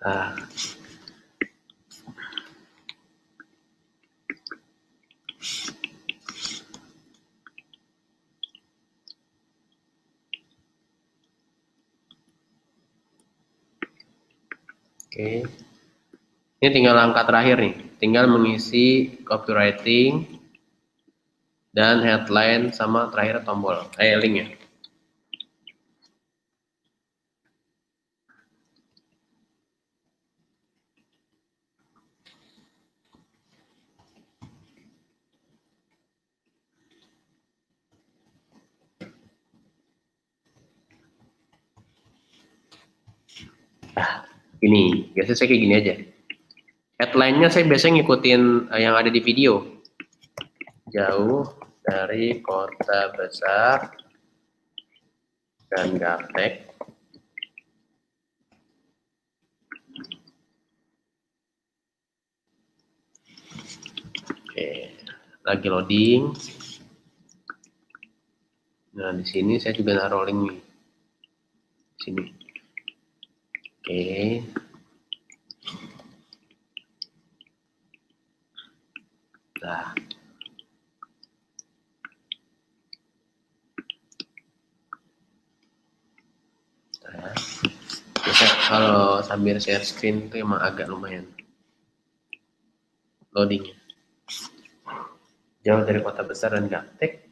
Nah, oke. Ini tinggal langkah terakhir nih, tinggal mengisi copywriting dan headline sama terakhir tombol, link ya. Ini biasanya saya kayak gini aja. Headline-nya saya biasanya ngikutin yang ada di video. Jauh dari kota besar dan gaptek. Oke, lagi loading. Nah, di sini saya juga naruh link nih. Sini. Oke. Nah. Bisa kalau sambil share screen itu emang agak lumayan loadingnya. Jauh dari kota besar dan gaptek.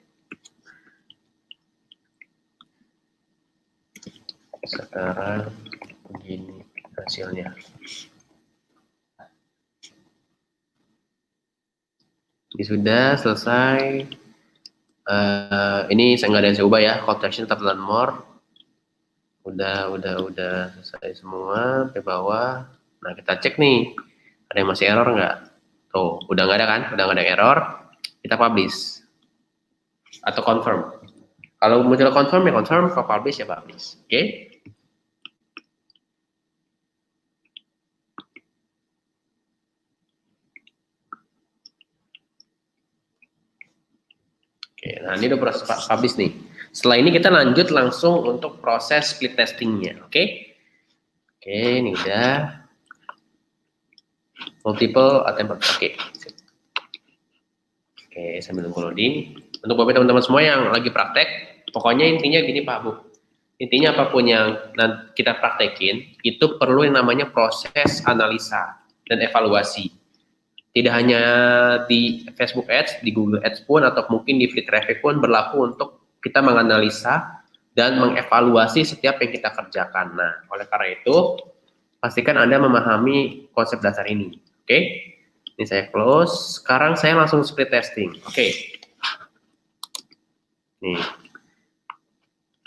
Sekarang begini hasilnya. Ini sudah selesai. Ini saya nggak ada yang saya ubah ya. Call to action tetap learn more. Udah selesai semua sampai bawah. Nah, kita cek nih, ada yang masih error nggak? Tuh, udah nggak ada kan? Udah nggak ada error. Kita publish atau confirm. Kalau muncul confirm ya confirm, kalau publish ya publish. Oke? Oke, nah ini udah proses publish nih. Setelah ini kita lanjut langsung untuk proses split testingnya, oke? Oke, ini udah multiple attempt, oke. Oke, sambil nunggu loading. Untuk bapak teman-teman semua yang lagi praktek, pokoknya intinya gini Pak Bu. Intinya apapun yang kita praktekin, itu perlu yang namanya proses analisa dan evaluasi. Tidak hanya di Facebook Ads, di Google Ads pun, atau mungkin di free traffic pun berlaku untuk kita menganalisa dan mengevaluasi setiap yang kita kerjakan. Nah, oleh karena itu, pastikan Anda memahami konsep dasar ini. Oke? Ini saya close. Sekarang saya langsung split testing. Oke. Nih.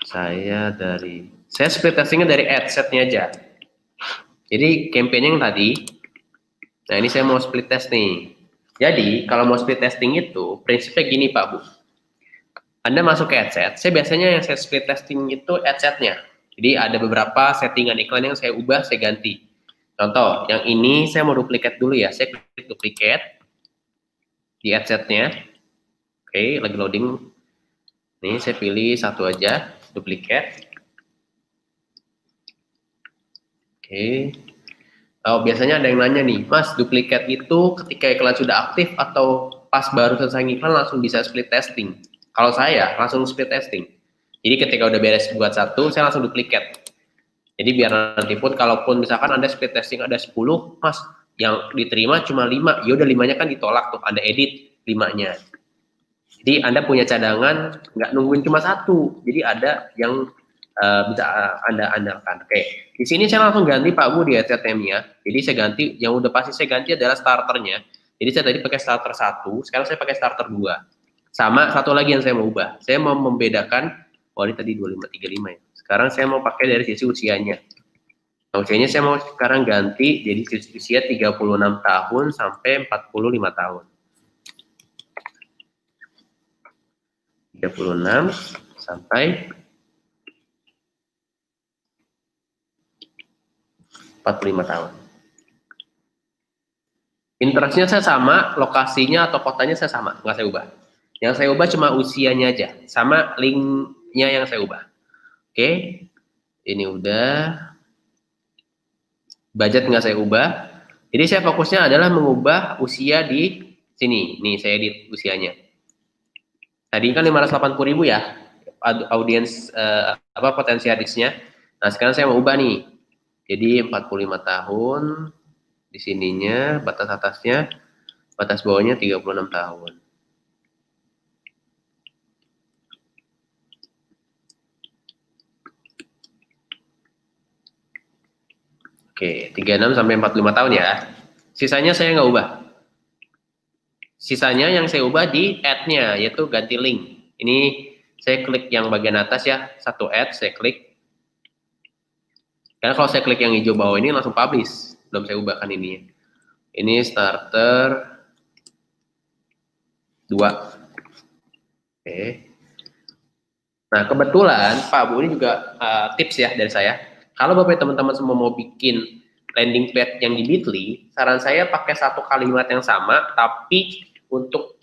Saya split testingnya dari adset-nya aja. Jadi campaign yang tadi, nah ini saya mau split test nih. Jadi kalau mau split testing itu prinsipnya gini Pak Bu. Anda masuk ke adset, saya biasanya yang saya split testing itu adset-nya. Jadi ada beberapa settingan iklan yang saya ubah, saya ganti. Contoh, yang ini saya mau duplikat dulu ya. Saya klik duplikat di adset-nya. Oke, lagi loading. Nih, saya pilih satu aja, duplikat. Oke. Oh, biasanya ada yang nanya nih, Mas, duplikat itu ketika iklan sudah aktif atau pas baru selesai iklan langsung bisa split testing? Kalau saya langsung split testing. Jadi ketika udah beres buat satu, saya langsung duplikat. Jadi biar nanti pun kalaupun misalkan Anda split testing ada 10, Mas, yang diterima cuma 5, ya udah 5-nya kan ditolak tuh, Anda edit 5-nya. Jadi Anda punya cadangan, nggak nungguin cuma satu. Jadi ada yang bisa Anda andalkan. Oke, di sini saya langsung ganti Pak Bu di HTML-nya. Jadi saya ganti, yang udah pasti saya ganti adalah starternya. Jadi saya tadi pakai starter 1, sekarang saya pakai starter 2. Sama satu lagi yang saya mau ubah. Saya mau membedakan, ini tadi 2535 ya. Sekarang saya mau pakai dari sisi usianya. Nah, usianya saya mau sekarang ganti jadi usia 36 tahun sampai 45 tahun. 36 sampai 45 tahun. Interestnya saya sama, lokasinya atau kotanya saya sama, nggak saya ubah. Yang saya ubah cuma usianya aja, sama linknya yang saya ubah. Oke, ini udah. Budget nggak saya ubah. Jadi saya fokusnya adalah mengubah usia di sini. Nih saya edit usianya. Tadi kan 580.000 ya, audiens potensi hadisnya. Nah sekarang saya mau ubah nih. Jadi 45 tahun. Di sininya batas atasnya, batas bawahnya 36 tahun. Oke, 36 sampai 45 tahun ya. Sisanya saya nggak ubah. Sisanya yang saya ubah di add-nya, yaitu ganti link. Ini saya klik yang bagian atas ya, satu add, saya klik. Karena kalau saya klik yang hijau bawah ini langsung publish. Belum saya ubahkan ini. Ini starter 2. Oke. Nah, kebetulan Pak Bu ini juga tips ya dari saya. Kalau Bapak teman-teman semua mau bikin landing page yang di Bitly, saran saya pakai satu kalimat yang sama, tapi untuk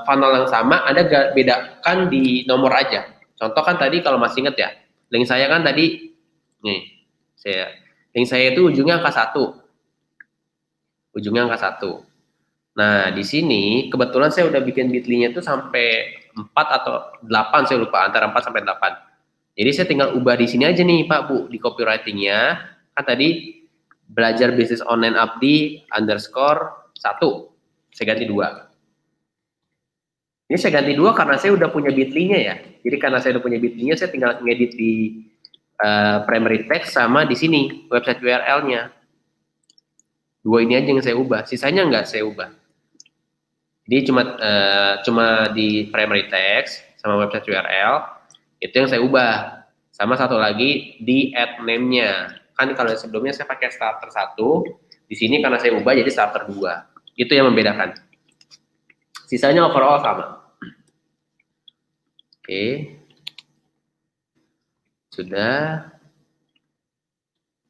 funnel yang sama, Anda bedakan di nomor aja. Contoh kan tadi kalau masih ingat ya, link saya kan tadi, nih, link saya itu ujungnya angka 1. Ujungnya angka 1. Nah, di sini kebetulan saya udah bikin Bitly-nya itu sampai 4 atau 8, saya lupa, antara 4 sampai 8. Jadi saya tinggal ubah di sini aja nih Pak Bu, di copywriting-nya. Kan tadi belajar bisnis online abdi _1, saya ganti 2. Ini saya ganti 2 karena saya udah punya Bitly-nya ya. Jadi karena saya udah punya Bitly-nya, saya tinggal ngedit di primary text sama di sini, website URL-nya. 2 ini aja yang saya ubah, sisanya nggak saya ubah. Jadi cuma di primary text sama website URL itu yang saya ubah. Sama satu lagi di add name-nya. Kan kalau sebelumnya saya pakai starter 1, di sini karena saya ubah jadi starter 2. Itu yang membedakan. Sisanya overall sama. Oke. Sudah.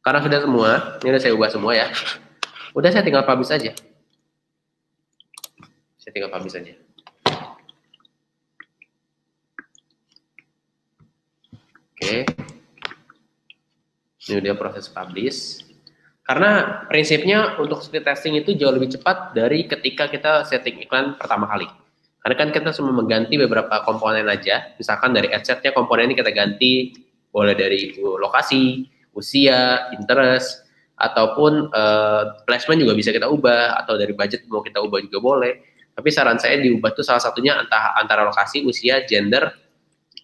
Karena sudah semua, ini udah saya ubah semua ya. Udah saya tinggal publish aja. Saya tinggal publish aja. Oke. Ini udah proses publish. Karena prinsipnya untuk split testing itu jauh lebih cepat dari ketika kita setting iklan pertama kali. Karena kan kita cuma mengganti beberapa komponen aja. Misalkan dari adset-nya komponen ini kita ganti, boleh dari lokasi, usia, interest, ataupun placement juga bisa kita ubah, atau dari budget mau kita ubah juga boleh. Tapi saran saya diubah tuh salah satunya antara lokasi, usia, gender,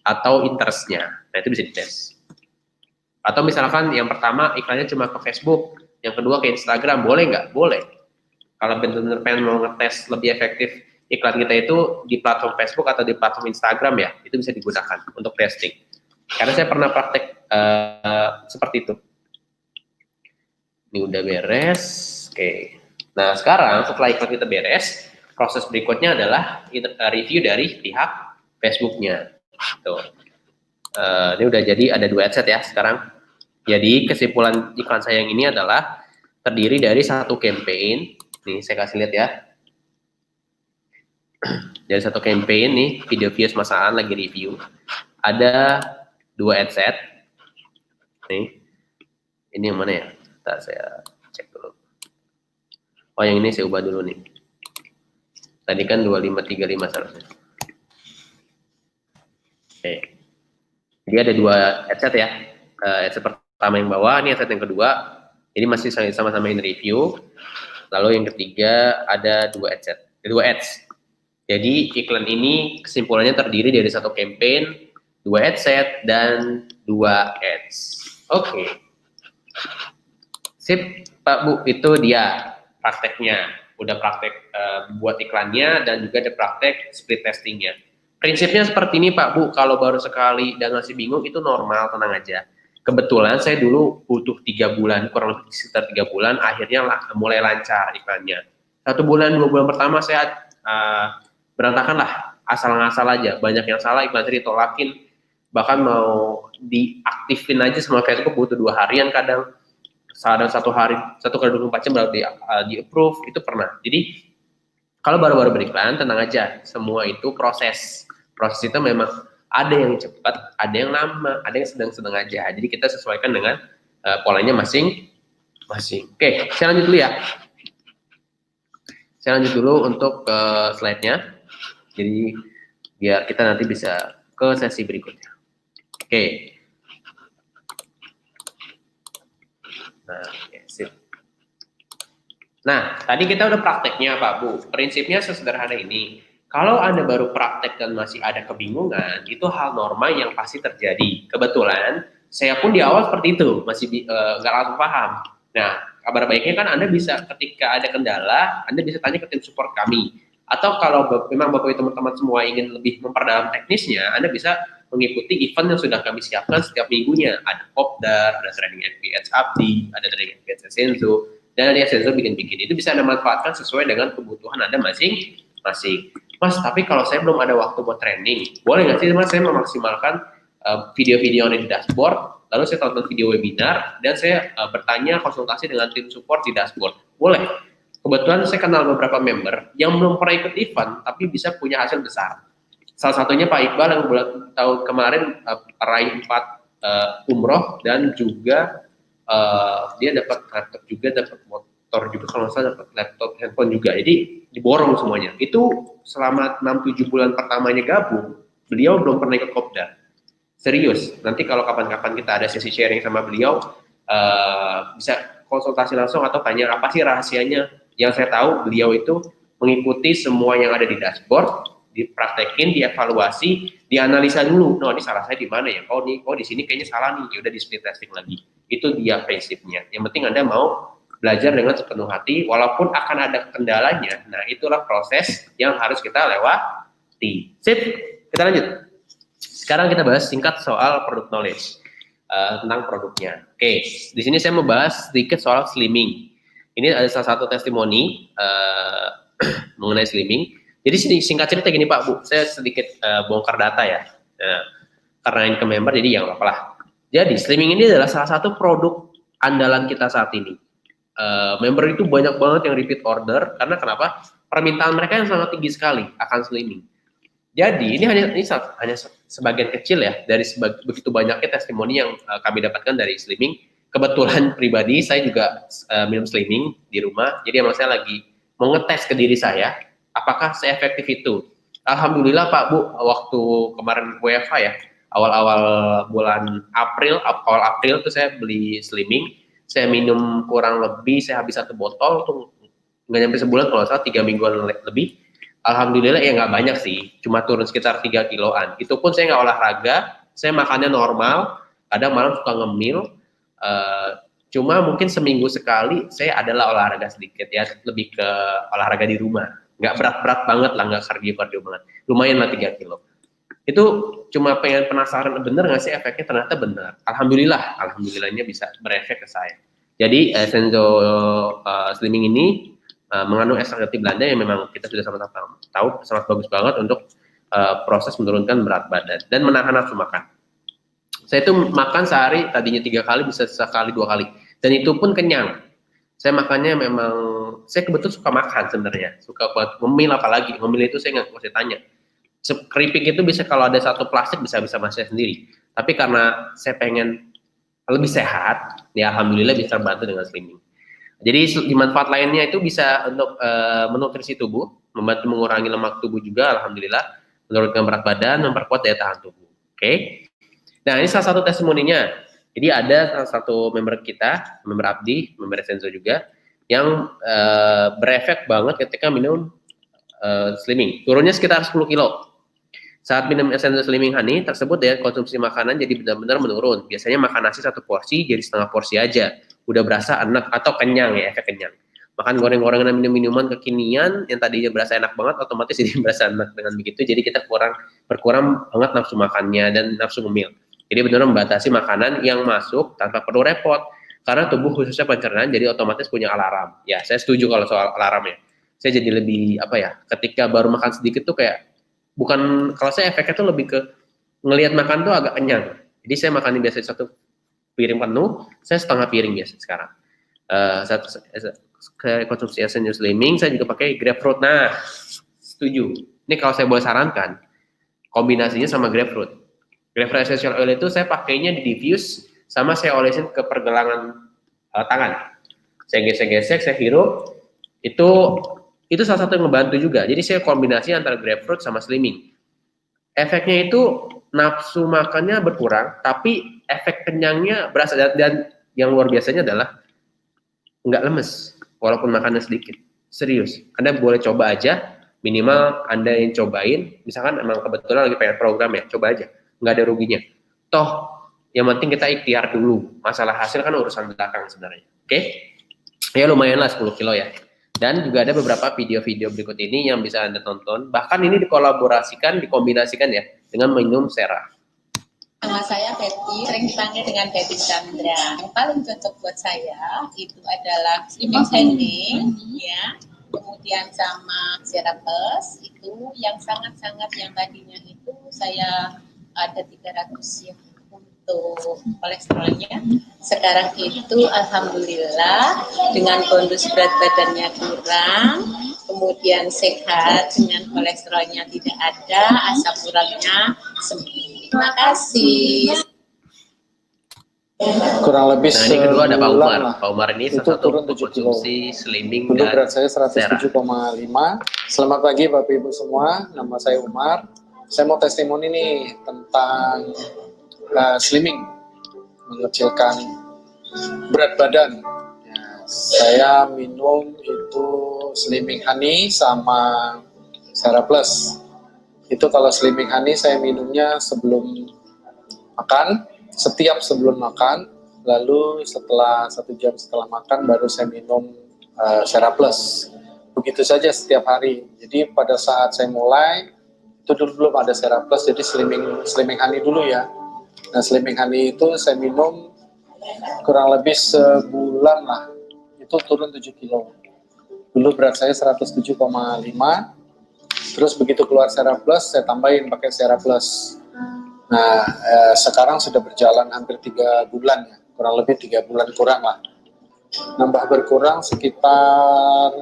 atau interest-nya. Nah itu bisa dites. Atau misalkan yang pertama iklannya cuma ke Facebook, yang kedua ke Instagram, boleh nggak? Boleh. Kalau benar-benar pengen mau ngetes lebih efektif iklan kita itu di platform Facebook atau di platform Instagram ya, itu bisa digunakan untuk testing. Karena saya pernah praktek seperti itu. Ini udah beres. Oke. Nah, sekarang setelah iklan kita beres, proses berikutnya adalah review dari pihak Facebook-nya. Tuh. Ini udah jadi ada 2 adset ya sekarang. Jadi kesimpulan iklan saya yang ini adalah terdiri dari satu campaign. Nih saya kasih lihat ya. Dari satu campaign nih, video views masaan lagi review. Ada 2 adset. Nih. Ini yang mana ya? Ntar saya cek dulu. Oh, yang ini saya ubah dulu nih. Tadi kan 2535 seharusnya. Oke. Jadi ada 2 adset ya. Adset pertama yang bawah, ini adset yang kedua. Jadi masih sama-sama in review. Lalu yang ketiga ada 2 adset. 2 ads. Jadi iklan ini kesimpulannya terdiri dari satu campaign, 2 adset, dan 2 ads. Oke. Sip, Pak Bu, itu dia prakteknya. Udah praktek buat iklannya dan juga ada praktek split testingnya. Prinsipnya seperti ini Pak Bu, kalau baru sekali dan masih bingung itu normal, tenang aja. Kebetulan saya dulu butuh 3 bulan, kurang lebih sekitar 3 bulan, akhirnya mulai lancar iklannya. 1 bulan, 2 bulan pertama saya berantakan lah, asal-ngasal aja. Banyak yang salah, iklan saya ditolakin, bahkan mau diaktifin aja sama Facebook butuh 2 harian kadang. Dalam 1 hari, 1x24 jam baru di approve, itu pernah. Jadi kalau baru-baru beriklan, tenang aja, semua itu proses itu memang ada yang cepat, ada yang lama, ada yang sedang-sedang aja. Jadi kita sesuaikan dengan polanya masing-masing. Oke, saya lanjut dulu ya. Saya lanjut dulu untuk slide-nya. Jadi biar kita nanti bisa ke sesi berikutnya. Oke. Nah, ya, sip. Nah, tadi kita udah prakteknya Pak Bu. Prinsipnya sesederhana ini. Kalau Anda baru praktek dan masih ada kebingungan, itu hal normal yang pasti terjadi. Kebetulan, saya pun di awal seperti itu, masih nggak langsung paham. Nah, kabar baiknya kan Anda bisa ketika ada kendala, Anda bisa tanya ke tim support kami. Atau kalau memang Bapak Ibu teman-teman semua ingin lebih memperdalam teknisnya, Anda bisa mengikuti event yang sudah kami siapkan setiap minggunya. Ada Kopdar, ada training FBS Abdi, ada training FBS Senzo, dan ada Senzo bikin-bikin. Itu bisa Anda manfaatkan sesuai dengan kebutuhan Anda masing-masing. Mas, tapi kalau saya belum ada waktu buat training, boleh nggak sih Mas saya memaksimalkan video-video yang ada di dashboard, lalu saya tonton video webinar, dan saya bertanya konsultasi dengan tim support di dashboard. Boleh. Kebetulan saya kenal beberapa member yang belum pernah ikut event, tapi bisa punya hasil besar. Salah satunya Pak Iqbal yang tahun kemarin raih 4 umroh, dan juga dia dapat laptop juga, dapat motor juga, kalau nggak salah dapat laptop, handphone juga. Jadi diborong semuanya. Itu selama 6-7 bulan pertamanya gabung, beliau belum pernah ikut Kopdar. Serius, nanti kalau kapan-kapan kita ada sesi sharing sama beliau, bisa konsultasi langsung atau tanya apa sih rahasianya. Yang saya tahu beliau itu mengikuti semua yang ada di dashboard, dipraktekin, dievaluasi, dianalisa dulu. No, ini salah saya di mana ya? Oh di sini kayaknya salah nih. Ya udah di split testing lagi. Itu dia prinsipnya. Yang penting Anda mau belajar dengan sepenuh hati, walaupun akan ada kendalanya. Nah, itulah proses yang harus kita lewati. Sip, kita lanjut. Sekarang kita bahas singkat soal product knowledge, tentang produknya. Oke, di sini saya mau bahas sedikit soal slimming. Ini ada salah satu testimoni mengenai slimming. Jadi singkat cerita gini Pak Bu, saya sedikit bongkar data ya. Karena ini ke member, jadi yang apalah. Jadi slimming ini adalah salah satu produk andalan kita saat ini. Member itu banyak banget yang repeat order, karena kenapa? Permintaan mereka yang sangat tinggi sekali akan slimming. Jadi ini hanya sebagian kecil ya dari begitu banyaknya testimoni yang kami dapatkan dari slimming. Kebetulan pribadi saya juga minum slimming di rumah, jadi emang saya lagi mau ngetes ke diri saya apakah seefektif itu. Alhamdulillah Pak Bu, waktu kemarin WFH ya, awal-awal bulan awal April tuh saya beli slimming, saya minum kurang lebih, saya habis 1 botol tuh nggak nyampe sebulan, kalau salah 3 mingguan lebih. Alhamdulillah ya nggak banyak sih, cuma turun sekitar 3 kiloan. Itu pun saya nggak olahraga, saya makannya normal, kadang malam suka ngemil. Cuma mungkin seminggu sekali saya adalah olahraga sedikit ya, lebih ke olahraga di rumah. Nggak berat-berat banget lah, nggak kardio banget. Lumayan lah 3 kilo. Itu cuma pengen penasaran bener nggak sih efeknya, ternyata bener. Alhamdulillahnya bisa berefek ke saya. Jadi Senzo Slimming ini mengandung ekstrak jati Belanda yang memang kita sudah sama-sama tahu sangat bagus banget untuk proses menurunkan berat badan dan menahan nafsu makan. Saya itu makan sehari tadinya 3 kali bisa sekali 2 kali, dan itu pun kenyang. Saya makannya memang, saya kebetulan suka makan sebenarnya, suka buat ngemil, apalagi ngemil itu saya nggak usah tanya. Keripik itu bisa, kalau ada satu plastik bisa saya sendiri. Tapi karena saya pengen lebih sehat, ya alhamdulillah bisa terbantu dengan slimming. Jadi manfaat lainnya itu bisa untuk menutrisi tubuh, membantu mengurangi lemak tubuh juga, alhamdulillah, menurunkan berat badan, memperkuat daya tahan tubuh. Oke. Nah, ini salah satu testimoninya. Jadi ada salah satu member kita, member Abdi, member Senzo juga, yang berefek banget ketika minum slimming. Turunnya sekitar 10 kilo. Saat minum Essential Slimming Honey tersebut, ya, konsumsi makanan jadi benar-benar menurun. Biasanya makan nasi 1 porsi jadi setengah porsi aja. Udah berasa enak atau kenyang, ya, efek kenyang. Makan goreng-gorengan dan minum-minuman kekinian yang tadinya berasa enak banget, otomatis jadi berasa enak dengan begitu. Jadi kita berkurang banget nafsu makannya dan nafsu ngemil. Jadi benar-benar membatasi makanan yang masuk tanpa perlu repot. Karena tubuh khususnya pencernaan jadi otomatis punya alarm. Ya, saya setuju kalau soal alarmnya. Saya jadi lebih, ketika baru makan sedikit tuh kayak, bukan, kalau saya efeknya tuh lebih ke ngelihat makan tuh agak kenyang. Jadi saya makan biasanya 1 piring penuh, saya setengah piring biasa sekarang. Konsumsi Essential Slimming, saya juga pakai grapefruit. Nah, setuju. Ini kalau saya boleh sarankan, kombinasinya sama grapefruit. Grapefruit essential oil itu saya pakainya di diffuse, sama saya olesin ke pergelangan tangan. Saya gesek-gesek, saya hirup, itu salah satu yang membantu juga. Jadi saya kombinasi antara grapefruit sama slimming. Efeknya itu nafsu makannya berkurang, tapi efek kenyangnya berasa, dan yang luar biasanya adalah nggak lemes, walaupun makannya sedikit. Serius, Anda boleh coba aja, minimal Anda yang cobain, misalkan emang kebetulan lagi pengen program, ya, coba aja, nggak ada ruginya. Toh, yang penting kita ikhtiar dulu, masalah hasil kan urusan belakang sebenarnya. Oke? Ya lumayan lah 10 kilo ya. Dan juga ada beberapa video-video berikut ini yang bisa Anda tonton. Bahkan ini dikombinasikan ya dengan minum Sera. Nama saya Betty, sering dipanggil dengan Betty Chandra. Yang paling cocok buat saya itu adalah Slimming Honey, ya. Kemudian sama Sera Plus, itu yang sangat-sangat, yang tadinya itu saya ada 300 ya untuk kolesterolnya. Sekarang itu alhamdulillah dengan kondisi berat badannya kurang, kemudian sehat, dengan kolesterolnya tidak ada, asam uratnya sembuh. Terima kasih. Kurang lebih nah, ini kedua ada Pak Umar. lah. Pak Umar ini salah satu konsumsi slimming. Dulu berat saya 107,5. Selamat pagi Bapak Ibu semua, nama saya Umar. Saya mau testimoni nih tentang slimming, mengecilkan berat badan. Ya, saya minum itu Slimming Honey sama Sera Plus. Itu kalau Slimming Honey saya minumnya sebelum makan, setiap sebelum makan, lalu setelah 1 jam setelah makan baru saya minum Sera Plus. Begitu saja setiap hari. Jadi pada saat saya mulai, itu dulu belum ada Sera Plus, jadi Slimming Honey dulu ya. Nah, Slimming Honey itu saya minum kurang lebih sebulan lah, itu turun 7 kilo. Dulu berat saya 107,5, terus begitu keluar Sera Plus, saya tambahin pakai Sera Plus. Nah, sekarang sudah berjalan hampir 3 bulan ya, kurang lebih 3 bulan kurang lah. Nambah berkurang sekitar,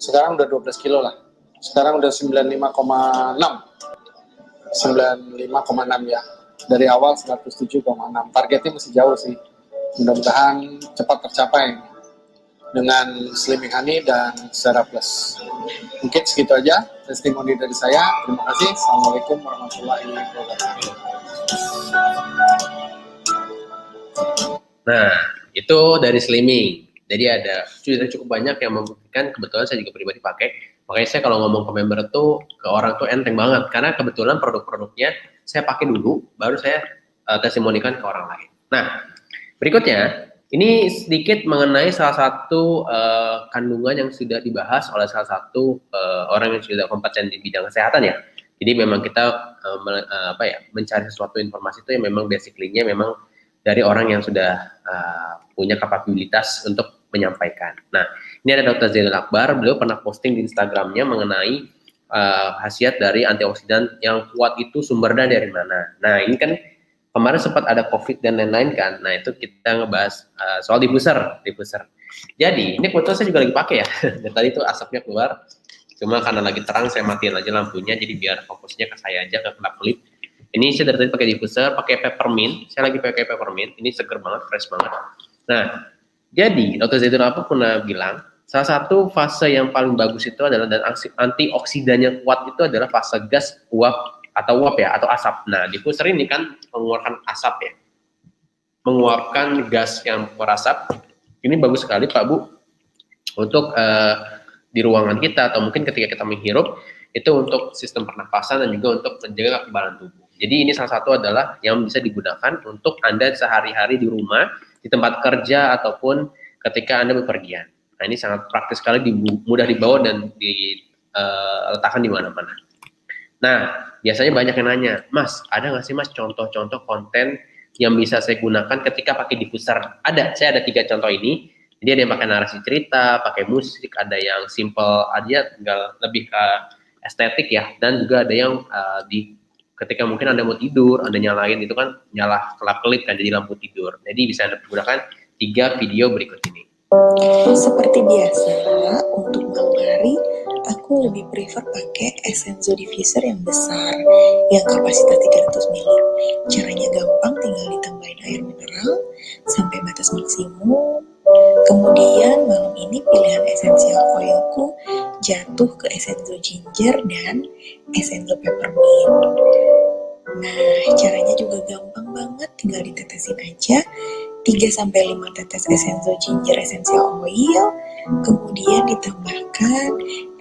sekarang udah 12 kilo lah. Sekarang udah 95,6 ya. Dari awal 107,6. Targetnya masih jauh sih. Mudah-mudahan cepat tercapai dengan Slimming Honey dan Sera Plus. Mungkin segitu aja testimoni dari saya. Terima kasih. Assalamualaikum warahmatullahi wabarakatuh. Nah, itu dari slimming. Jadi ada sudah cukup banyak yang membuktikan. Kebetulan saya juga pribadi pakai. Makanya saya kalau ngomong ke member tuh, ke orang tuh enteng banget. Karena kebetulan produk-produknya saya pakai dulu, baru saya testimonikan ke orang lain. Nah, berikutnya, ini sedikit mengenai salah satu kandungan yang sudah dibahas oleh salah satu orang yang sudah kompeten di bidang kesehatan ya. Jadi memang kita mencari sesuatu informasi itu yang memang basically-nya memang dari orang yang sudah punya kapabilitas untuk menyampaikan. Nah, ini ada Dr. Zainul Akbar, beliau pernah posting di Instagramnya mengenai khasiat dari antioksidan yang kuat itu sumbernya dari mana. Nah, ini kan kemarin sempat ada COVID dan lain-lain kan. Nah, itu kita ngebahas soal diffuser. Jadi, ini kebetulan saya juga lagi pakai ya. Dan tadi itu asapnya keluar. Cuma karena lagi terang, saya matiin aja lampunya. Jadi biar fokusnya ke saya aja, ke kelap-kelip. Ini saya dari tadi pakai diffuser, pakai peppermint. Saya lagi pakai peppermint. Ini seger banget, fresh banget. Nah, jadi Dr. Zainul Akbar pernah bilang, salah satu fase yang paling bagus itu adalah dan antioksidan yang kuat itu adalah fase gas uap atau asap. Nah, diffuser ini kan mengeluarkan asap ya, mengeluarkan gas yang berasap. Ini bagus sekali Pak Bu untuk di ruangan kita atau mungkin ketika kita menghirup itu untuk sistem pernapasan dan juga untuk menjaga kekebalan tubuh. Jadi ini salah satu adalah yang bisa digunakan untuk Anda sehari-hari di rumah, di tempat kerja ataupun ketika Anda bepergian. Nah, ini sangat praktis sekali, mudah dibawa dan diletakkan di mana-mana. Nah, biasanya banyak yang nanya, Mas, ada nggak sih Mas contoh-contoh konten yang bisa saya gunakan ketika pakai diffuser? Ada, saya ada 3 contoh ini. Jadi ada yang pakai narasi cerita, pakai musik, ada yang simple aja, tinggal lebih ke estetik ya, dan juga ada yang ketika mungkin Anda mau tidur, Anda nyalain itu kan nyala kelap-kelip kan, jadi lampu tidur. Jadi bisa Anda gunakan 3 video berikut ini. Seperti biasa, untuk malam hari, aku lebih prefer pakai Essenzo diffuser yang besar, yang kapasitas 300 ml. Caranya gampang, tinggal ditambahin air mineral sampai batas maksimum. Kemudian malam ini pilihan essential oilku jatuh ke Essenzo ginger dan Essenzo peppermint. Nah, caranya juga gampang banget, tinggal ditetesin aja 3-5 tetes Essenzo ginger essential oil, kemudian ditambahkan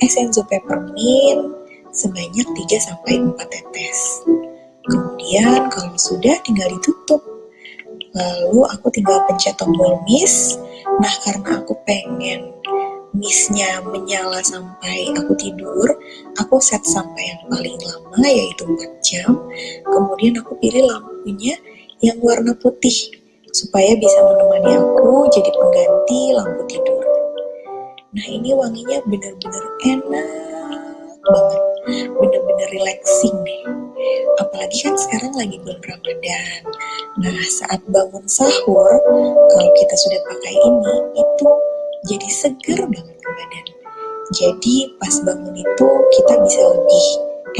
Essenzo peppermint sebanyak 3-4 tetes. Kemudian kalau sudah tinggal ditutup. Lalu aku tinggal pencet tombol mist. Nah, karena aku pengen mistnya menyala sampai aku tidur, aku set sampai yang paling lama yaitu 4 jam. Kemudian aku pilih lampunya yang warna putih supaya bisa menemani aku jadi pengganti lampu tidur. Nah, ini wanginya bener-bener enak banget, bener-bener relaxing deh. Apalagi kan sekarang lagi bulan Ramadan. Nah, saat bangun sahur, kalau kita sudah pakai ini, itu jadi seger banget ke badan. Jadi pas bangun itu kita bisa lebih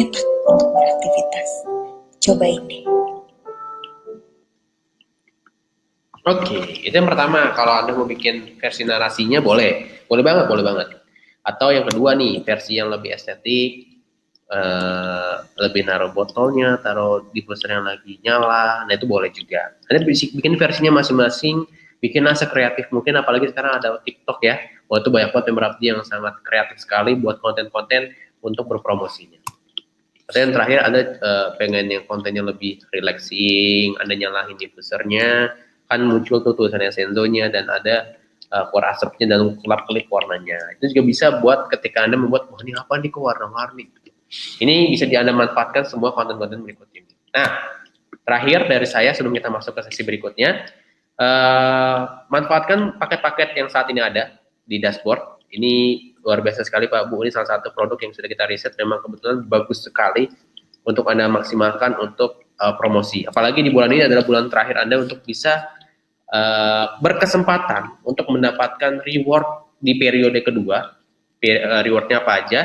enak untuk beraktivitas. Cobain deh. Oke, itu yang pertama. Kalau Anda mau bikin versi narasinya boleh banget. Atau yang kedua nih, versi yang lebih estetik, lebih naruh botolnya, taruh diffuser yang lagi nyala, nah itu boleh juga. Anda bisa bikin versinya masing-masing, bikinlah sekreatif mungkin, apalagi sekarang ada TikTok ya, itu banyak banget yang sangat kreatif sekali buat konten-konten untuk berpromosinya. Atau yang terakhir Anda pengen yang kontennya lebih relaxing, Anda nyalain diffusernya, kan muncul tuh tulisannya Essenzo-nya dan ada keluar asapnya dan kelap-kelip warnanya. Itu juga bisa buat ketika Anda membuat, wah ini apa nih kok warna-warni. Ini bisa Anda manfaatkan semua konten-konten berikut ini. Nah, terakhir dari saya sebelum kita masuk ke sesi berikutnya, manfaatkan paket-paket yang saat ini ada di dashboard. Ini luar biasa sekali Pak Bu, ini salah satu produk yang sudah kita riset, memang kebetulan bagus sekali untuk Anda maksimalkan untuk promosi. Apalagi di bulan ini adalah bulan terakhir Anda untuk bisa berkesempatan untuk mendapatkan reward di periode kedua. Rewardnya apa aja?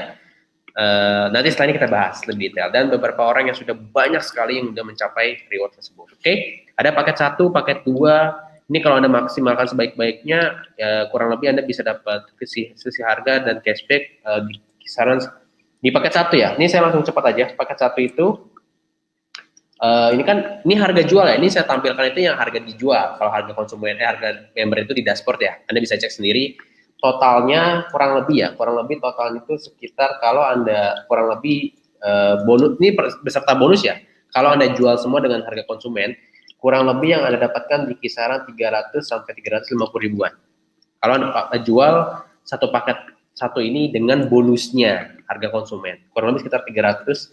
Nanti setelah ini kita bahas lebih detail, dan beberapa orang yang sudah banyak sekali yang sudah mencapai reward tersebut. Oke, ada paket 1, paket 2. Ini kalau Anda maksimalkan sebaik-baiknya, kurang lebih Anda bisa dapat sisi harga dan cashback di kisaran di paket 1 ya. Ini saya langsung cepat aja. Paket 1 itu ini harga jual ya. Ini saya tampilkan itu yang harga dijual. Kalau harga konsumen, harga member itu di dashboard ya. Anda bisa cek sendiri. Totalnya kurang lebih total itu sekitar, kalau Anda kurang lebih bonus, ini beserta bonus ya, kalau Anda jual semua dengan harga konsumen, kurang lebih yang Anda dapatkan di kisaran 300 sampai 350 ribuan. Kalau Anda jual satu paket 1 ini dengan bonusnya harga konsumen, kurang lebih sekitar 300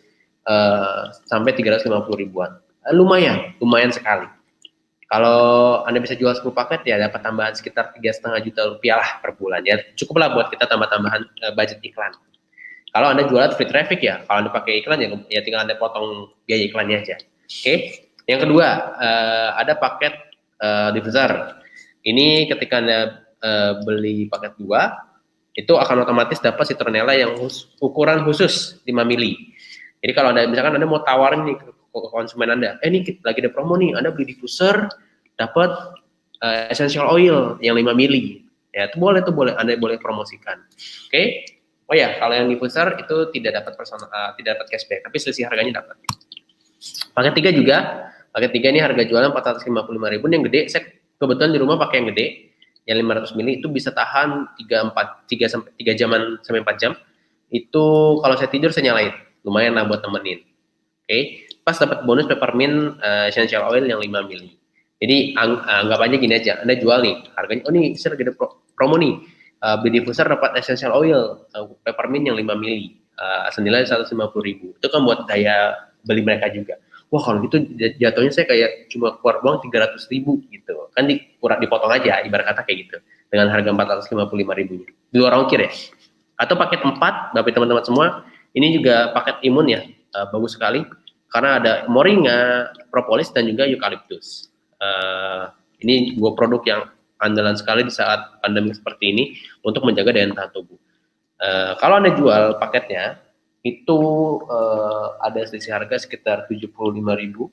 sampai 350 ribuan. Lumayan sekali. Kalau Anda bisa jual 10 paket ya dapat tambahan sekitar 3,5 juta rupiah lah per bulan ya. Cukuplah buat kita tambah-tambahan budget iklan. Kalau Anda jual free traffic ya, kalau Anda pakai iklan ya tinggal Anda potong biaya iklannya aja. Oke. Yang kedua, ada paket diffuser. Ini ketika Anda beli paket 2, itu akan otomatis dapat citronella yang ukuran khusus 5 mili. Jadi kalau Anda misalkan Anda mau tawarin nih ke konsumen Anda, ini lagi ada promo nih, Anda beli diffuser dapat essential oil yang 5 mili. Ya, itu boleh Anda boleh promosikan. Oke. Oh ya, kalau yang diffuser itu tidak dapat tidak dapat cashback, tapi selisih harganya dapat. Paket 3 juga. Paket 3 ini harga jualnya 455.000 yang gede. Saya kebetulan di rumah pakai yang gede, yang 500 mili itu bisa tahan 3 jaman sampai 4 jam. Itu kalau saya tidur saya nyalain. Lumayan lah buat temenin. Oke. Pas dapat bonus peppermint essential oil yang 5 mili. Jadi anggap aja gini aja, Anda jual nih, harganya, oh nih saya lagi ada promo nih, beli diffuser dapat essential oil peppermint yang 5 mili, senilai 150.000. Itu kan buat daya beli mereka juga. Wah kalau gitu jatuhnya saya kayak cuma keluar uang 300.000 gitu. Kan dipotong aja, ibarat kata kayak gitu. Dengan harga 455.000-nya. Di luar ongkir ya. Atau paket 4, Bapak teman-teman semua, ini juga paket imun ya, bagus sekali. Karena ada moringa, propolis, dan juga eukaliptus. Ini dua produk yang andalan sekali di saat pandemi seperti ini untuk menjaga daya tahan tubuh. Kalau Anda jual paketnya, itu ada selisih harga sekitar 75.000,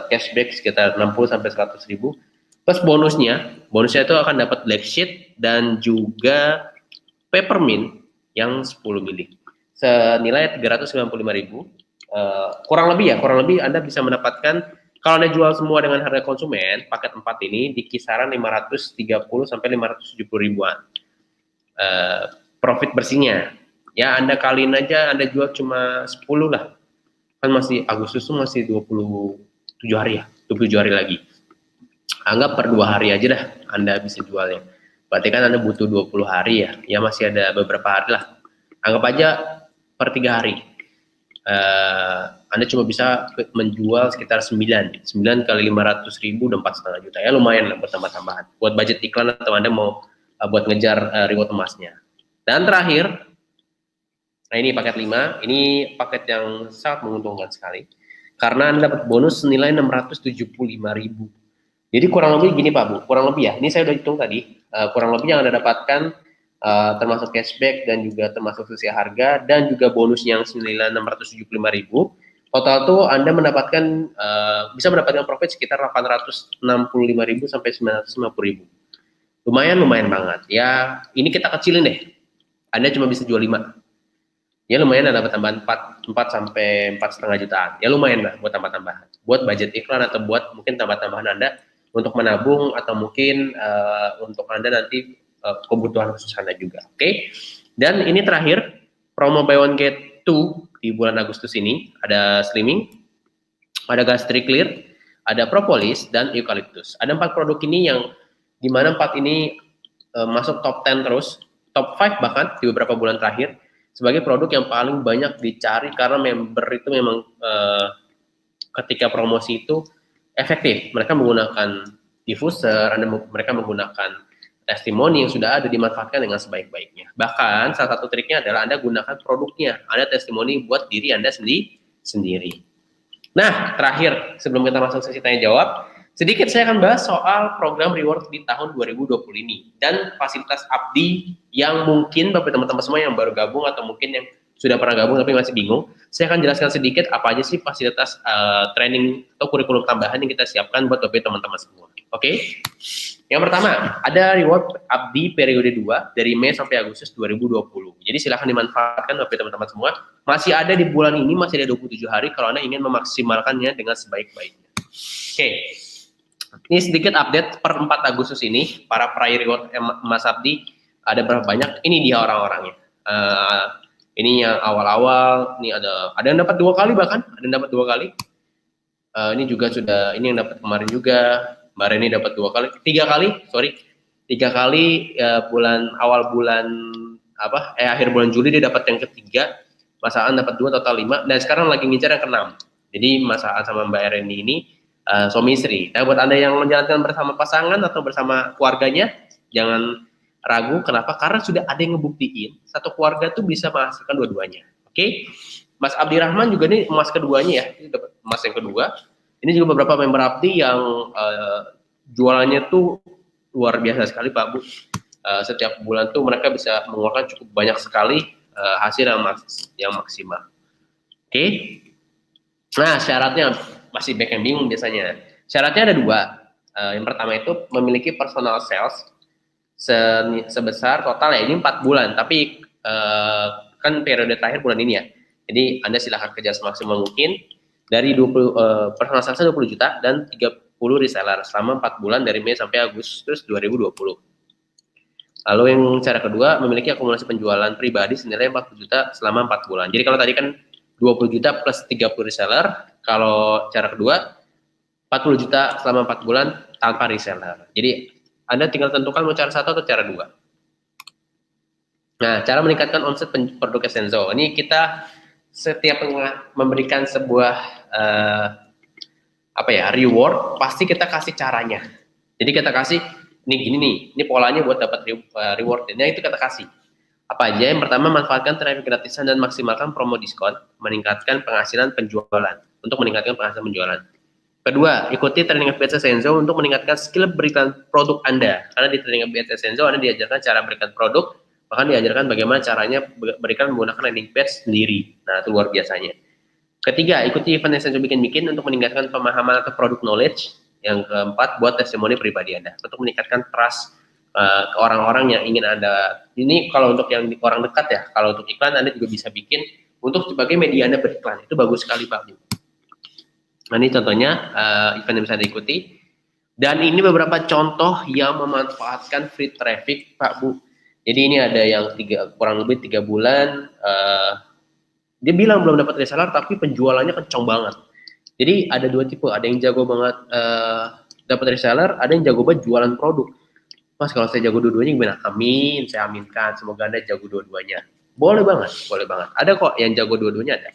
cashback sekitar 60-100.000. Plus bonusnya itu akan dapat black sheet dan juga peppermint yang 10 mili. Senilai 395.000. Kurang lebih Anda bisa mendapatkan, kalau Anda jual semua dengan harga konsumen, paket 4 ini di kisaran 530 sampai 570 ribuan. Profit bersihnya. Ya Anda kaliin aja, Anda jual cuma 10 lah. Kan masih Agustus itu masih 27 hari ya, 27 hari lagi. Anggap per 2 hari aja dah Anda bisa jualnya. Berarti kan Anda butuh 20 hari ya. Ya masih ada beberapa hari lah. Anggap aja per 3 hari. Anda cuma bisa menjual sekitar 9 kali 500.000 udah 4,5 juta ya, lumayan lah buat tambah-tambahan buat budget iklan atau Anda mau buat ngejar reward emasnya. Dan terakhir, nah ini paket 5, ini paket yang sangat menguntungkan sekali karena Anda dapat bonus senilai 675.000. Jadi kurang lebih gini Pak Bu, kurang lebih ya, ini saya udah hitung tadi, kurang lebih yang Anda dapatkan termasuk cashback dan juga termasuk selisih harga dan juga bonus yang senilai 675.000, total tuh Anda mendapatkan bisa mendapatkan profit sekitar 865.000 sampai 950.000. Lumayan banget ya. Ini kita kecilin deh, Anda cuma bisa jual 5 ya, lumayan Anda dapat tambahan 4 sampai 4,5 jutaan ya, lumayan lah buat tambah-tambahan buat budget iklan atau buat mungkin tambah-tambahan Anda untuk menabung atau mungkin untuk Anda nanti kebutuhan khusus Anda juga. Oke. Dan ini terakhir, promo buy one get 2 di bulan Agustus ini, ada slimming, ada gastric clear, ada propolis, dan eukaliptus. Ada 4 produk ini yang dimana 4 ini masuk top 10 terus, top 5 bahkan di beberapa bulan terakhir, sebagai produk yang paling banyak dicari karena member itu memang ketika promosi itu efektif. Mereka menggunakan diffuser, mereka menggunakan testimoni yang sudah ada dimanfaatkan dengan sebaik-baiknya. Bahkan salah satu triknya adalah Anda gunakan produknya, Anda testimoni buat diri Anda sendiri. Nah, terakhir sebelum kita masuk sesi tanya jawab, sedikit saya akan bahas soal program reward di tahun 2020 ini dan fasilitas Abdi yang mungkin Bapak teman-teman semua yang baru gabung atau mungkin yang sudah pernah gabung tapi masih bingung. Saya akan jelaskan sedikit apa aja sih fasilitas training atau kurikulum tambahan yang kita siapkan buat Bapak teman-teman semua. Oke? Yang pertama, ada reward Abdi periode 2 dari Mei sampai Agustus 2020. Jadi silahkan dimanfaatkan Bapak teman-teman semua. Masih ada di bulan ini, masih ada 27 hari kalau Anda ingin memaksimalkannya dengan sebaik-baiknya. Oke. Ini sedikit update per 4 Agustus ini, para peraih reward Mas Abdi, ada berapa banyak? Ini dia orang-orangnya. Ini yang awal-awal, ini ada yang dapat 2 kali bahkan, ada yang dapat 2 kali. Ini juga sudah, ini yang dapat kemarin juga. Mbak Reni dapat 2 kali, 3 kali, sorry, 3 kali awal bulan akhir bulan Juli dia dapat yang ketiga, Mas Aan dapat 2, total 5, dan sekarang lagi ngincar yang ke-6. Jadi Mas Aan sama Mbak Ereni ini suami istri. Nah, buat Anda yang menjalankan bersama pasangan atau bersama keluarganya, jangan ragu. Kenapa? Karena sudah ada yang ngebuktiin satu keluarga tuh bisa menghasilkan dua-duanya. Oke? Mas Abdirrahman juga nih emas keduanya ya, ini dapat emas yang kedua. Ini juga beberapa member Abdi yang jualannya tuh luar biasa sekali Pak Bu. Setiap bulan tuh mereka bisa mengeluarkan cukup banyak sekali hasil yang maksimal. Oke? Nah, syaratnya masih banyak yang bingung biasanya. Syaratnya ada 2. Yang pertama itu memiliki personal sales sebesar total ya ini 4 bulan, tapi kan periode terakhir bulan ini ya. Jadi Anda silahkan kerja semaksimal mungkin dari 20 personal salesnya 20 juta dan 30 reseller selama 4 bulan dari Mei sampai Agustus 2020. Lalu yang cara kedua memiliki akumulasi penjualan pribadi senilai 40 juta selama 4 bulan. Jadi kalau tadi kan 20 juta plus 30 reseller, kalau cara kedua 40 juta selama 4 bulan tanpa reseller. Jadi Anda tinggal tentukan mau cara 1 atau cara 2. Nah, cara meningkatkan omset produk Essenzo. Ini kita setiap memberikan sebuah reward, pasti kita kasih caranya. Jadi kita kasih ini gini nih, ini polanya buat dapat reward. Nah, itu kita kasih. Apa aja? Yang pertama, manfaatkan traffic gratisan dan maksimalkan promo diskon, meningkatkan penghasilan penjualan. Untuk meningkatkan penghasilan penjualan. Kedua, ikuti training FBS Essenzo untuk meningkatkan skill berikan produk Anda. Karena di training FBS Essenzo Anda diajarkan cara berikan produk, bahkan diajarkan bagaimana caranya berikan menggunakan landing page sendiri. Nah, itu luar biasanya. Ketiga, ikuti event Essenzo bikin-bikin untuk meningkatkan pemahaman atau produk knowledge. Yang keempat, buat testimoni pribadi Anda untuk meningkatkan trust ke orang-orang yang ingin Anda. Ini kalau untuk yang orang dekat ya. Kalau untuk iklan Anda juga bisa bikin untuk sebagai media Anda beriklan. Itu bagus sekali Pak Bu. Nah, ini contohnya event yang bisa Anda ikuti. Dan ini beberapa contoh yang memanfaatkan free traffic Pak Bu. Jadi ini ada yang kurang lebih 3 bulan. Dia bilang belum dapat reseller tapi penjualannya kencang banget. Jadi ada 2 tipe, ada yang jago banget dapat reseller, ada yang jago banget jualan produk. Mas, kalau saya jago dua-duanya gimana? Amin, saya aminkan. Semoga Anda jago dua-duanya. Boleh banget, boleh banget. Ada kok yang jago dua-duanya ada.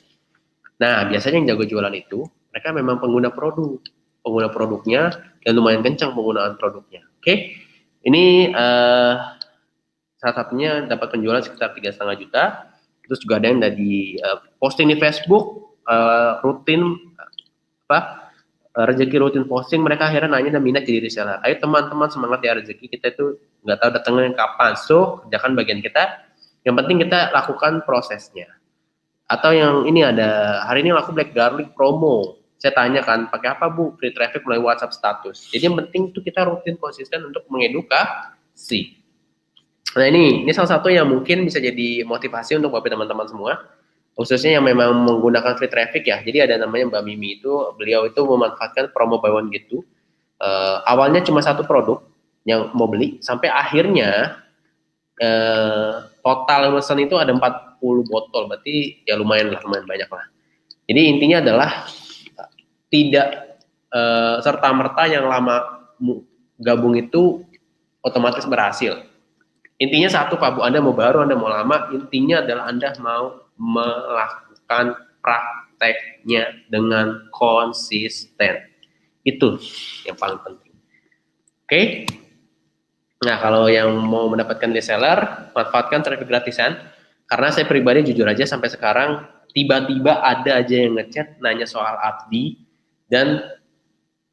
Nah, biasanya yang jago jualan itu, mereka memang pengguna produk. Pengguna produknya, dan lumayan kencang penggunaan produknya. Oke? Ini salah satunya dapat penjualan sekitar 3,5 juta. Terus juga ada yang dari posting di Facebook, rutin rezeki rutin posting, mereka akhirnya nanya dan minat jadi reseller. Ayo teman-teman, semangat ya, rezeki kita itu nggak tahu datangnya kapan. So, kerjakan bagian kita. Yang penting kita lakukan prosesnya. Atau yang ini ada, hari ini laku Black Garlic promo. Saya tanya kan, pakai apa Bu? Free traffic melalui WhatsApp status. Jadi yang penting itu kita rutin konsisten untuk mengedukasi. Nah, ini salah satu yang mungkin bisa jadi motivasi untuk Bapak teman-teman semua. Khususnya yang memang menggunakan free traffic ya. Jadi ada namanya Mbak Mimi itu, beliau itu memanfaatkan promo buy one get two. Awalnya cuma 1 produk yang mau beli, sampai akhirnya total pesan itu ada 40 botol, berarti ya lumayan banyak lah. Jadi intinya adalah tidak serta-merta yang lama gabung itu otomatis berhasil. Intinya satu Pak Bu, Anda mau baru, Anda mau lama, intinya adalah Anda mau melakukan prakteknya dengan konsisten. Itu yang paling penting. Oke? Nah, kalau yang mau mendapatkan reseller, manfaatkan traffic gratisan. Karena saya pribadi jujur aja sampai sekarang, tiba-tiba ada aja yang ngechat, nanya soal Abdi, dan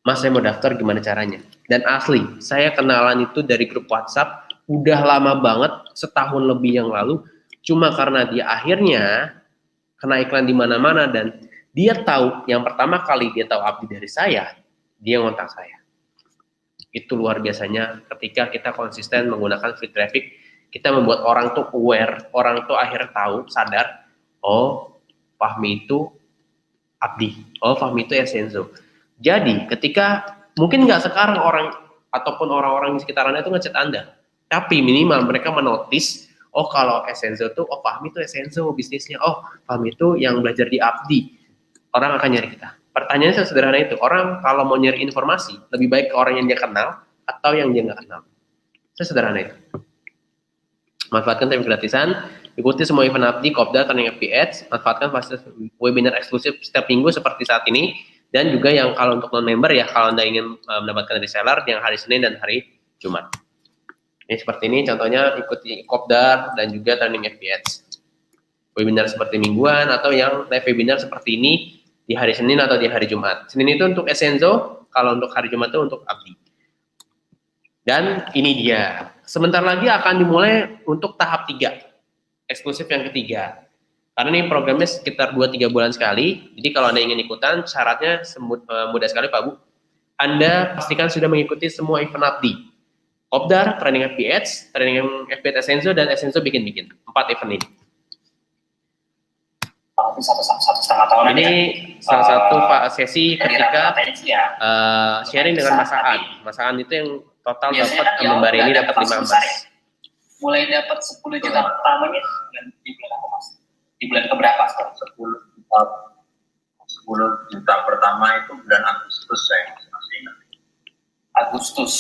Mas saya mau daftar gimana caranya. Dan asli, saya kenalan itu dari grup WhatsApp, udah lama banget, setahun lebih yang lalu, cuma karena dia akhirnya kena iklan di mana-mana dan dia tahu, yang pertama kali dia tahu Abdi dari saya, dia ngontak saya. Itu luar biasanya ketika kita konsisten menggunakan free traffic, kita membuat orang tuh aware, orang tuh akhirnya tahu, sadar, oh Fahmi itu Abdi, oh Fahmi itu Essenzo. Jadi ketika, mungkin nggak sekarang orang, ataupun orang-orang di sekitar Anda itu ngechat Anda, tapi minimal mereka menotis, oh kalau Essenzo tuh, oh Fahmi itu Essenzo bisnisnya, oh Fahmi itu yang belajar di Abdi, orang akan nyari kita. Pertanyaannya sederhana itu, orang kalau mau nyari informasi, lebih baik ke orang yang dia kenal, atau yang dia nggak kenal. Sesederhana itu. Manfaatkan traffic gratisan, ikuti semua event Abdi, Kopdar, Training FPH, manfaatkan fasilitas webinar eksklusif setiap minggu seperti saat ini, dan juga yang kalau untuk non-member ya, kalau Anda ingin mendapatkan reseller yang hari Senin dan hari Jumat. Ini seperti ini contohnya, ikuti Kopdar dan juga Training FPH. Webinar seperti mingguan atau yang live webinar seperti ini di hari Senin atau di hari Jumat. Senin itu untuk Essenzo, kalau untuk hari Jumat itu untuk Abdi. Dan ini dia. Sebentar lagi akan dimulai untuk tahap 3, eksklusif yang ketiga. Karena ini programnya sekitar 2-3 bulan sekali, jadi kalau Anda ingin ikutan, syaratnya mudah sekali Pak Bu. Anda pastikan sudah mengikuti semua event Abdi. Kopdar, Training FPH, Training FPH Essenzo, dan Essenzo bikin-bikin. 4 event ini. Satu setengah tahunan Ini salah satu sesi ketika ya. sharing dengan Mas Aan. Mas Aan itu yang total Biasanya dapat kan ya, lembar ini udah dapat dapat 5 langsung emas. Mulai dapat 10 juta pertamanya di bulan apa Mas? Di bulan keberapa sekarang? 10 juta pertama itu bulan Agustus saya masih ingat. Agustus.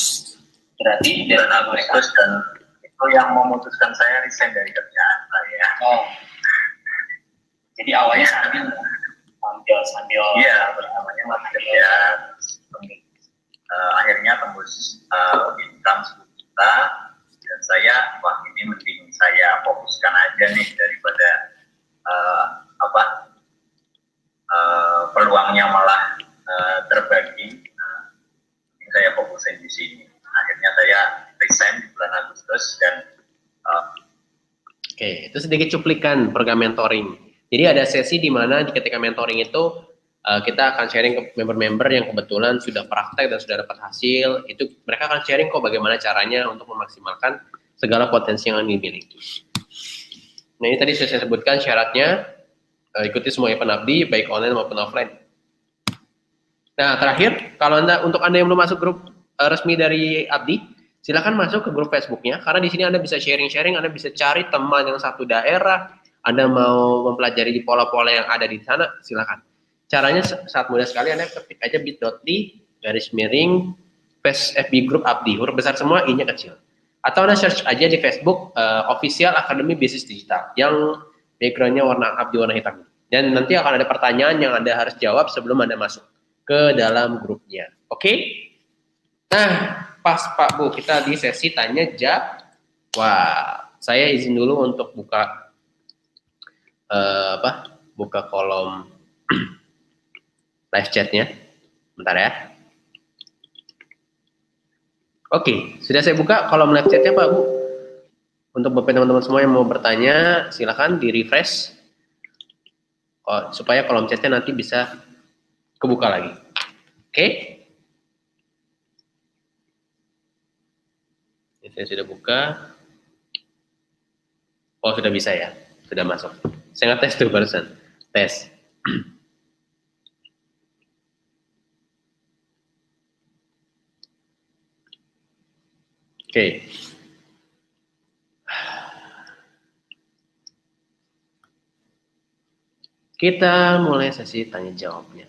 Berarti Bulan Agustus, dan itu yang memutuskan saya resign dari kerjaan saya. Oh. Jadi awalnya sambil Iya, pertamanya masih kerja, akhirnya tembus income 10 juta, dan saya, wah ini mending saya fokuskan aja nih daripada peluangnya malah terbagi. Ini saya fokusin di sini. Akhirnya saya resign di bulan Agustus dan Oke, itu sedikit cuplikan program mentoring. Jadi ada sesi di mana ketika mentoring itu kita akan sharing ke member-member yang kebetulan sudah praktek dan sudah dapat hasil. Itu mereka akan sharing kok bagaimana caranya untuk memaksimalkan segala potensi yang dimiliki. Nah ini tadi sudah saya sebutkan syaratnya, ikuti semua event Abdi baik online maupun offline. Nah terakhir, kalau untuk anda yang belum masuk grup resmi dari Abdi, silakan masuk ke grup Facebooknya, karena di sini Anda bisa sharing-sharing, Anda bisa cari teman yang satu daerah, Anda mau mempelajari di pola-pola yang ada di sana, silakan. Caranya sangat mudah sekali, Anda ketik aja bit.ly/FB Group Abdi, huruf besar semua, I-nya kecil. Atau Anda search aja di Facebook Official Academy Bisnis Digital, yang background-nya warna Abdi warna hitam. Dan nanti akan ada pertanyaan yang Anda harus jawab sebelum Anda masuk ke dalam grupnya. Oke? Nah, pas Pak Bu, kita di sesi tanya jawab. Wah, saya izin dulu untuk buka buka kolom live chatnya. Bentar ya. Oke, sudah saya buka kolom live chatnya Pak Bu. Untuk Bapak teman-teman semua yang mau bertanya, silakan di refresh supaya kolom chatnya nanti bisa kebuka lagi. Oke? Ini saya sudah buka. Oh, sudah bisa ya? Sudah masuk. Saya ngetes tuh barusan. Tes. Oke. Kita mulai sesi tanya jawabnya.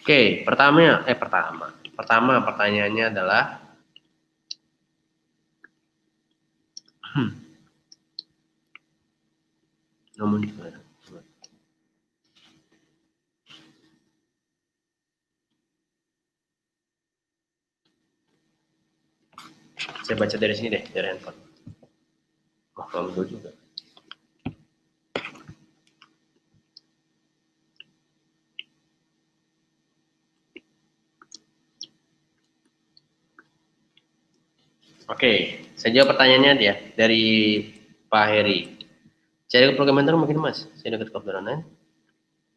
Oke, pertama pertanyaannya adalah saya baca dari sini deh, dari handphone. Wah, kamu juga. Oke, saya jawab pertanyaannya dia dari Pak Heri. Cari program mentor mungkin Mas, saya dekat kebetulan.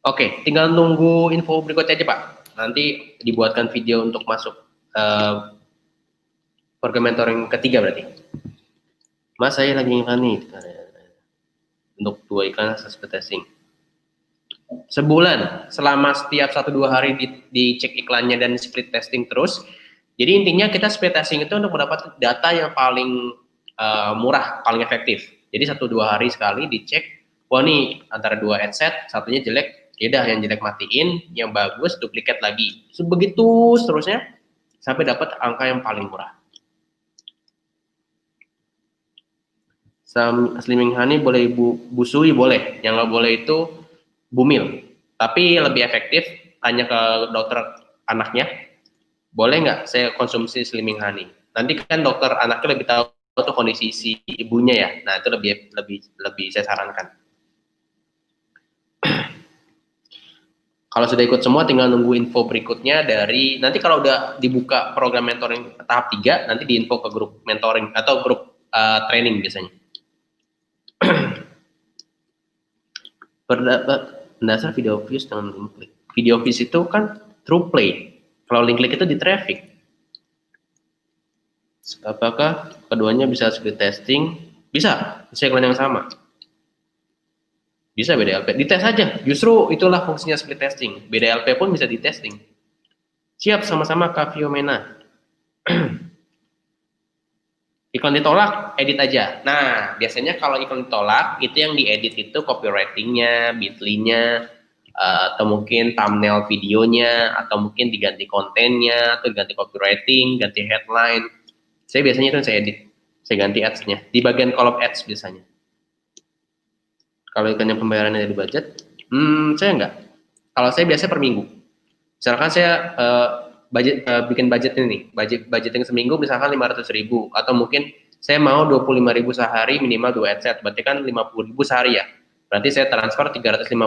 Oke, tinggal nunggu info berikutnya aja Pak. Nanti dibuatkan video untuk masuk program mentor yang ketiga berarti. Mas, saya lagi iklan nih untuk 2 iklan split testing. Sebulan, selama setiap 1-2 hari dicek iklannya dan split testing terus. Jadi intinya kita split testing itu untuk mendapat data yang paling murah, paling efektif. Jadi 1-2 hari sekali dicek, wah nih antara dua headset, satunya jelek, yaudah yang jelek matiin, yang bagus duplikat lagi. Begitu seterusnya sampai dapat angka yang paling murah. Slimming Honey boleh busui boleh, yang nggak boleh itu bumil. Tapi lebih efektif tanya ke dokter anaknya, boleh nggak saya konsumsi Slimming Honey? Nanti kan dokter anaknya lebih tahu tuh kondisi si ibunya ya. Nah itu lebih saya sarankan. Kalau sudah ikut semua, tinggal nunggu info berikutnya dari nanti kalau udah dibuka program mentoring tahap 3, nanti diinfo ke grup mentoring atau grup training biasanya. Berdasar video views dengan link klik. Video views itu kan true play. Kalau link klik itu di traffic. Apakah keduanya bisa split testing? Bisa iklan yang sama. Bisa BDLP, dites aja. Justru itulah fungsinya split testing. BDLP pun bisa ditesting. Siap, sama-sama Kak Fiomena. Iklan ditolak, edit aja. Nah, biasanya kalau iklan ditolak, itu yang diedit itu copywriting-nya, bitly-nya, atau mungkin thumbnail videonya, atau mungkin diganti kontennya, atau diganti copywriting, ganti headline. Saya biasanya itu saya edit, saya ganti ads-nya. Di bagian kolom ads biasanya. Kalau ikannya pembayarannya di budget, saya enggak. Kalau saya biasanya per minggu. Misalkan saya bikin budget ini, budgeting seminggu misalkan 500.000, atau mungkin saya mau 25.000 sehari minimal 2 headset, berarti kan 50.000 sehari ya. Berarti saya transfer 350.000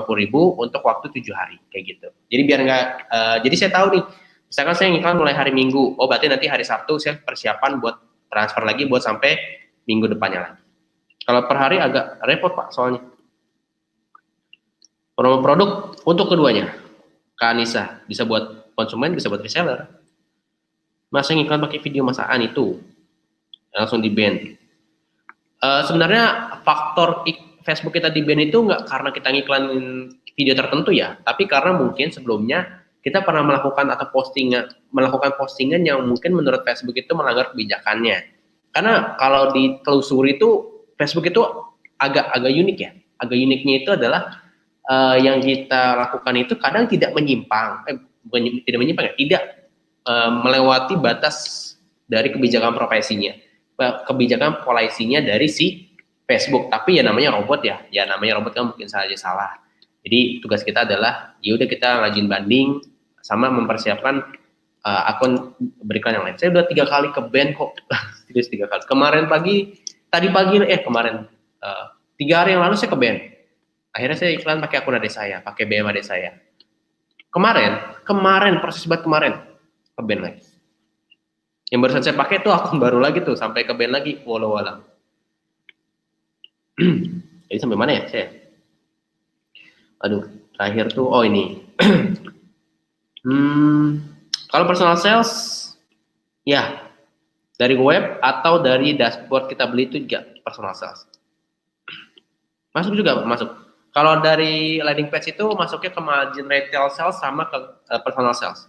untuk waktu 7 hari, kayak gitu. Jadi biar nggak, jadi saya tahu nih, misalkan saya ngiklan mulai hari Minggu, oh berarti nanti hari Sabtu saya persiapan buat transfer lagi buat sampai minggu depannya lagi. Kalau per hari agak repot Pak soalnya. Promo produk untuk keduanya. Kak Anissa, bisa buat konsumen, bisa buat reseller. Masa ngiklan pakai video masakan itu langsung di ban. Sebenarnya faktor Facebook kita di ban itu nggak karena kita ngiklanin video tertentu ya, tapi karena mungkin sebelumnya kita pernah melakukan postingan yang mungkin menurut Facebook itu melanggar kebijakannya. Karena kalau ditelusuri itu Facebook itu agak unik ya. Agak uniknya itu adalah yang kita lakukan itu kadang tidak menyimpang, tidak melewati batas dari kebijakan profesinya, kebijakan polisinya dari si Facebook. Tapi ya namanya robot ya namanya robot kan mungkin saja salah. Jadi tugas kita adalah ya udah kita ngajuin banding sama mempersiapkan akun beriklan yang lain. Saya udah 3 kali ke ban kok, serius 3 kali. Kemarin 3 hari yang lalu saya ke ban. Akhirnya saya iklan pakai akun adik saya, pakai BM adik saya. Kemarin proses banget kemarin ke ban lagi. Yang barusan saya pakai tuh akun baru lagi tuh, sampai ke ban lagi, walau alam. Jadi sampai mana ya saya? Aduh, terakhir tuh, oh ini. Kalau personal sales, ya dari web atau dari dashboard kita beli itu juga personal sales. Masuk juga, masuk. Kalau dari landing page itu masuknya ke margin retail sales sama ke personal sales.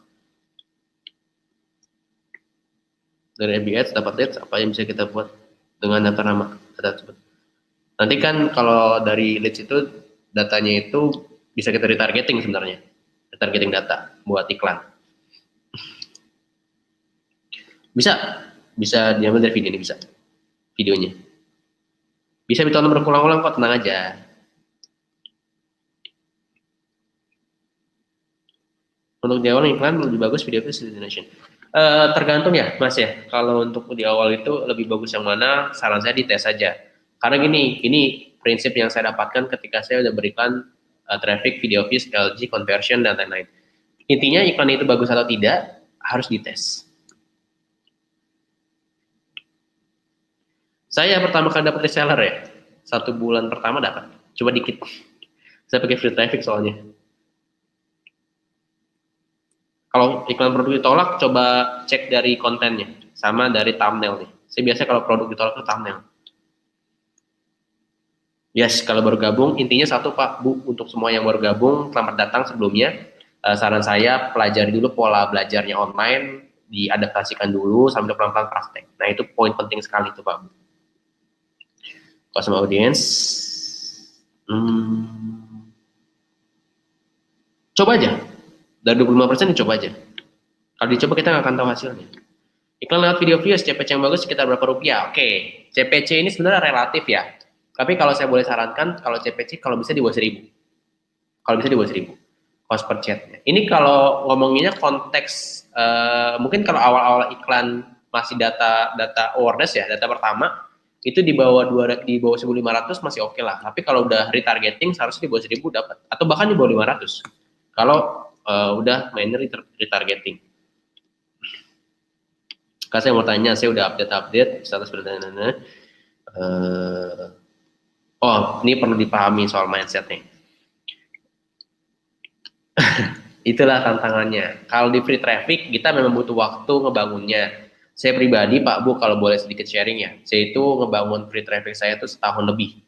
Dari AB Ads dapat leads, apa yang bisa kita buat dengan data nama data tersebut. Nanti kan kalau dari leads itu datanya itu bisa kita retargeting sebenarnya, retargeting data buat iklan. Bisa diambil dari video ini, bisa videonya. Bisa ditonton berulang-ulang kok, tenang aja. Untuk di awal iklan lebih bagus video destination. Tergantung ya Mas ya. Kalau untuk di awal itu lebih bagus yang mana? Saran saya dites saja. Karena ini prinsip yang saya dapatkan ketika saya udah berikan traffic, video views, LG, conversion dan lain-lain. Intinya iklan itu bagus atau tidak harus dites. Saya pertama kali dapat reseller ya. 1 bulan pertama dapat. Coba dikit. Saya pakai free traffic soalnya. Kalau iklan produk ditolak, coba cek dari kontennya, sama dari thumbnail nih. Saya biasanya kalau produk ditolak itu thumbnail. Yes, kalau baru gabung, intinya satu Pak, Bu, untuk semua yang baru gabung, selamat datang sebelumnya. Saran saya, pelajari dulu pola belajarnya online, diadaptasikan dulu, sambil pelan-pelan praktek. Nah, itu poin penting sekali tuh Pak, Bu. Kalau sama audiens, Coba aja. Dari 25% dicoba aja. Kalau dicoba kita nggak akan tahu hasilnya. Iklan lewat video views, CPC yang bagus sekitar berapa rupiah? Oke, CPC ini sebenarnya relatif ya. Tapi kalau saya boleh sarankan, kalau CPC kalau bisa di bawah 1000. Kalau bisa di bawah 1000. Cost per chatnya. Ini kalau ngomonginnya konteks, mungkin kalau awal-awal iklan masih data awareness ya, data pertama, itu di bawah 1.500 masih oke lah. Tapi kalau udah retargeting seharusnya di bawah 1000 dapat. Atau bahkan di bawah 500. Kalau udah mainnya retargeting. Kalau saya mau tanya, saya udah update status bertanya. Oh, ini perlu dipahami soal mindset nih. Itulah tantangannya. Kalau di free traffic, kita memang butuh waktu ngebangunnya. Saya pribadi, Pak Bu, kalau boleh sedikit sharing ya, saya itu ngebangun free traffic saya itu setahun lebih.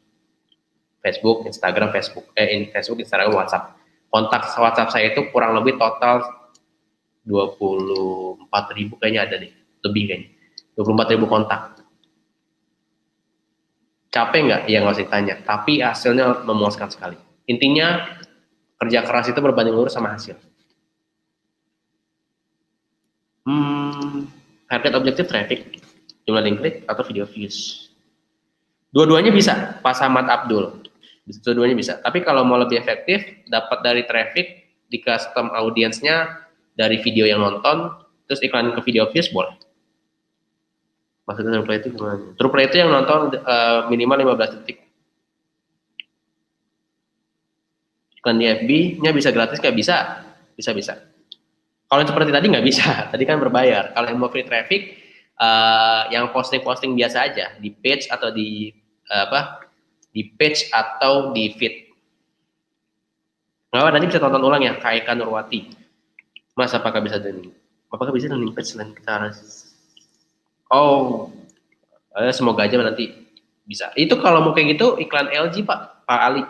Facebook, Instagram, Instagram, WhatsApp. Kontak WhatsApp saya itu kurang lebih total 24.000 kayaknya ada deh. Lebih kayaknya 24.000 kontak. Capek nggak? Ya nggak usah ditanya. Tapi hasilnya memuaskan sekali. Intinya kerja keras itu berbanding lurus sama hasil. Target objektif traffic, jumlah link klik atau video views. Dua-duanya bisa. Pak Samad Abdul. Dua-duanya bisa. Tapi kalau mau lebih efektif, dapat dari traffic di custom audiensnya dari video yang nonton, terus iklan ke video views boleh. Maksudnya true play itu gimana? True play itu yang nonton minimal 15 detik. Iklan di FB-nya bisa gratis nggak? Bisa. Bisa. Kalau seperti tadi nggak bisa. Tadi kan berbayar. Kalau yang mau free traffic, yang posting biasa aja di page atau di feed. Nggak apa, nanti bisa tonton ulang ya, Kak Eka Nurwati. Mas, apakah bisa landing page selain kita? Oh, semoga aja nanti bisa. Itu kalau mau kayak gitu iklan LG Pak Ali.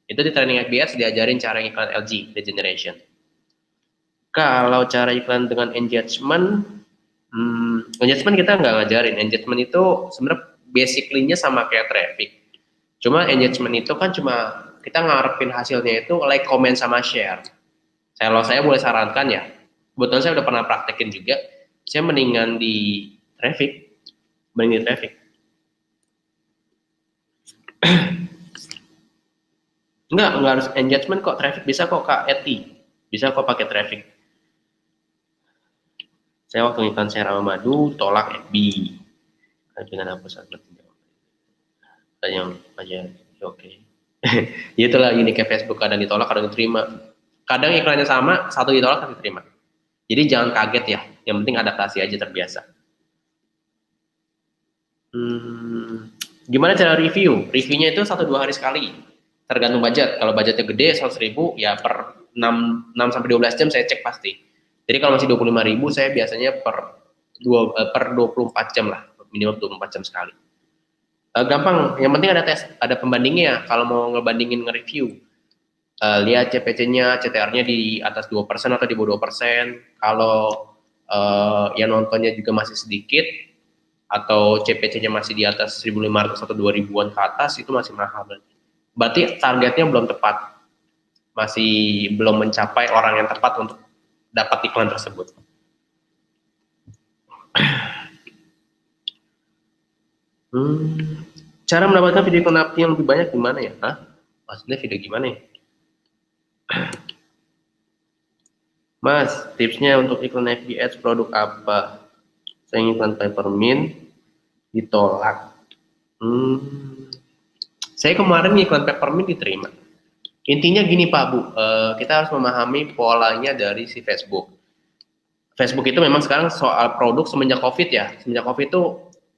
Itu di training FBS diajarin cara iklan LG, The Generation. Kalau cara iklan dengan engagement kita nggak ngajarin. Engagement itu sebenarnya basically-nya sama kayak traffic. Cuma engagement itu kan cuma kita ngarepin hasilnya itu like, comment, sama share. Kalau saya boleh sarankan ya, kebetulan saya udah pernah praktekin juga, saya mendingan di traffic. Enggak harus engagement kok, traffic bisa kok Kak Eti. Bisa kok pakai traffic. Saya waktu iklan share sama madu, tolak FB. Dengan hapus saat bertindak. Yang aja, oke. Itulah ini kayak Facebook, kadang ditolak, kadang diterima. Kadang iklannya sama, satu ditolak, satu diterima. Jadi jangan kaget ya, yang penting adaptasi aja, terbiasa. Gimana cara review? Reviewnya itu 1-2 hari sekali, tergantung budget. Kalau budgetnya gede 100.000 ya per 6-12 jam saya cek pasti. Jadi kalau masih 25.000 saya biasanya per 24 jam lah, minimal 24 jam sekali. Gampang, yang penting ada tes, ada pembandingnya. Kalau mau ngebandingin nge-review, lihat CPC-nya, CTR-nya di atas 2% atau di bawah 2%. Kalau yang nontonnya juga masih sedikit, atau CPC-nya masih di atas 1.500 atau 2.000-an ke atas, itu masih mahal. Berarti targetnya belum tepat. Masih belum mencapai orang yang tepat untuk dapat iklan tersebut. Cara mendapatkan video iklan yang lebih banyak gimana ya? Maksudnya video gimana ya? Mas, tipsnya untuk iklan FB Ads produk apa? Saya iklan peppermint ditolak. Saya kemarin iklan peppermint diterima. Intinya gini Pak Bu, kita harus memahami polanya dari si Facebook. Facebook itu memang sekarang soal produk semenjak COVID ya. Semenjak COVID itu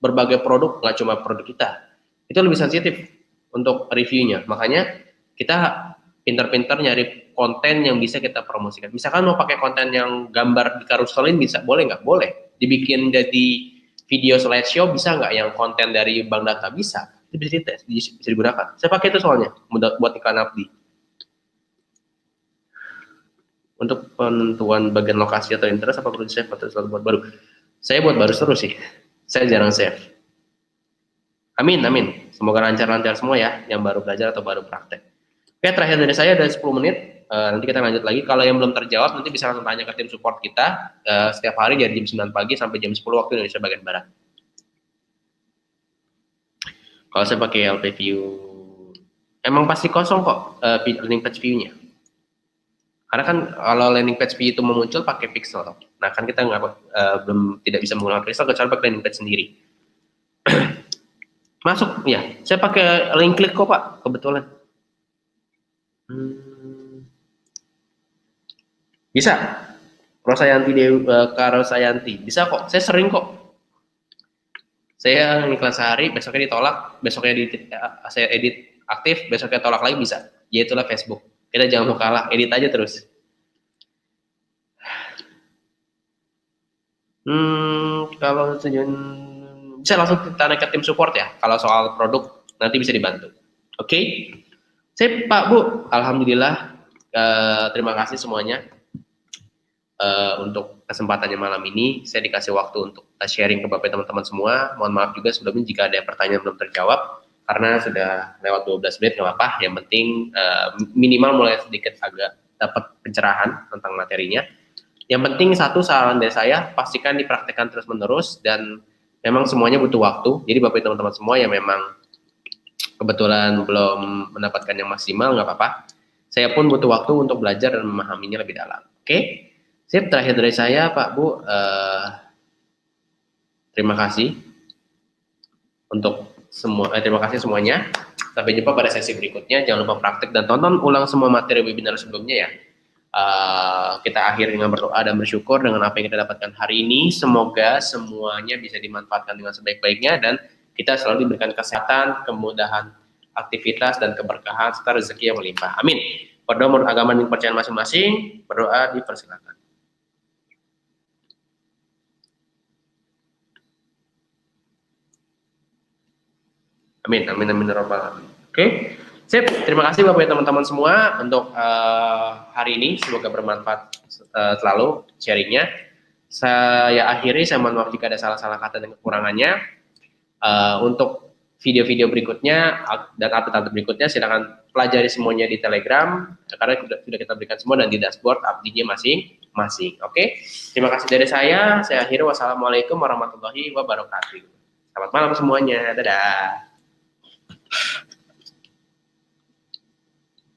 berbagai produk, nggak cuma produk kita. Itu lebih sensitif untuk reviewnya. Makanya kita pinter-pinter nyari konten yang bisa kita promosikan. Misalkan mau pakai konten yang gambar di karuselin bisa, boleh nggak? Boleh. Dibikin jadi video slideshow bisa nggak? Yang konten dari bank data bisa. Itu bisa dites, bisa digunakan. Saya pakai itu soalnya buat iklan abdi. Untuk penentuan bagian lokasi atau interest apa perlu di-save atau selalu buat baru? Saya buat baru terus sih. Saya jarang save. Amin. Semoga lancar-lancar semua ya, yang baru belajar atau baru praktek. Oke, terakhir dari saya ada 10 menit. Nanti kita lanjut lagi. Kalau yang belum terjawab, nanti bisa langsung tanya ke tim support kita setiap hari dari jam 9 pagi sampai jam 10 waktu Indonesia bagian Barat. Kalau saya pakai LP View, emang pasti kosong kok landing page view-nya. Karena kan kalau landing page view itu muncul pakai pixel. Nah kan kita belum tidak bisa menggunakan pixel kecuali pakai landing page sendiri. Masuk, ya. Saya pakai link klik kok Pak, kebetulan. Bisa. Karosayanti. Bisa kok, saya sering kok. Saya ngiklan sehari, besoknya ditolak, besoknya saya edit aktif, besoknya tolak lagi bisa. Ya itulah Facebook. Kita jangan mau kalah, edit aja terus. Kalau tujuan bisa langsung tanya ke tim support ya. Kalau soal produk nanti bisa dibantu. Oke. Sip Pak Bu, alhamdulillah. Terima kasih semuanya untuk kesempatannya malam ini. Saya dikasih waktu untuk sharing ke Bapak teman-teman semua. Mohon maaf juga sebelumnya jika ada pertanyaan belum terjawab karena sudah lewat 12 menit, nggak apa-apa. Yang penting minimal mulai sedikit agak dapat pencerahan tentang materinya. Yang penting satu saran dari saya, pastikan dipraktekkan terus-menerus dan memang semuanya butuh waktu. Jadi Bapak teman-teman semua yang memang kebetulan belum mendapatkan yang maksimal, nggak apa-apa. Saya pun butuh waktu untuk belajar dan memahaminya lebih dalam. Oke? Sip, terakhir dari saya Pak Bu, terima kasih untuk terima kasih semuanya. Sampai jumpa pada sesi berikutnya. Jangan lupa praktek dan tonton ulang semua materi webinar sebelumnya ya. Kita akhiri dengan berdoa dan bersyukur dengan apa yang kita dapatkan hari ini. Semoga semuanya bisa dimanfaatkan dengan sebaik-baiknya dan kita selalu diberikan kesehatan, kemudahan aktivitas dan keberkahan serta rezeki yang melimpah. Amin. Berdoa menurut agama dan kepercayaan masing-masing. Berdoa dipersilakan. Amin, amin, amin, robbal alamin. Oke, sip. Terima kasih Bapak teman-teman semua untuk hari ini. Semoga bermanfaat selalu sharingnya. Saya akhiri, saya mohon maaf jika ada salah-salah kata dan kekurangannya. Untuk video-video berikutnya dan update-update berikutnya silakan pelajari semuanya di Telegram karena sudah kita berikan semua dan di dashboard update-nya masing-masing. Oke, terima kasih dari saya. Saya akhiri. Wassalamualaikum warahmatullahi wabarakatuh. Selamat malam semuanya. Dadah.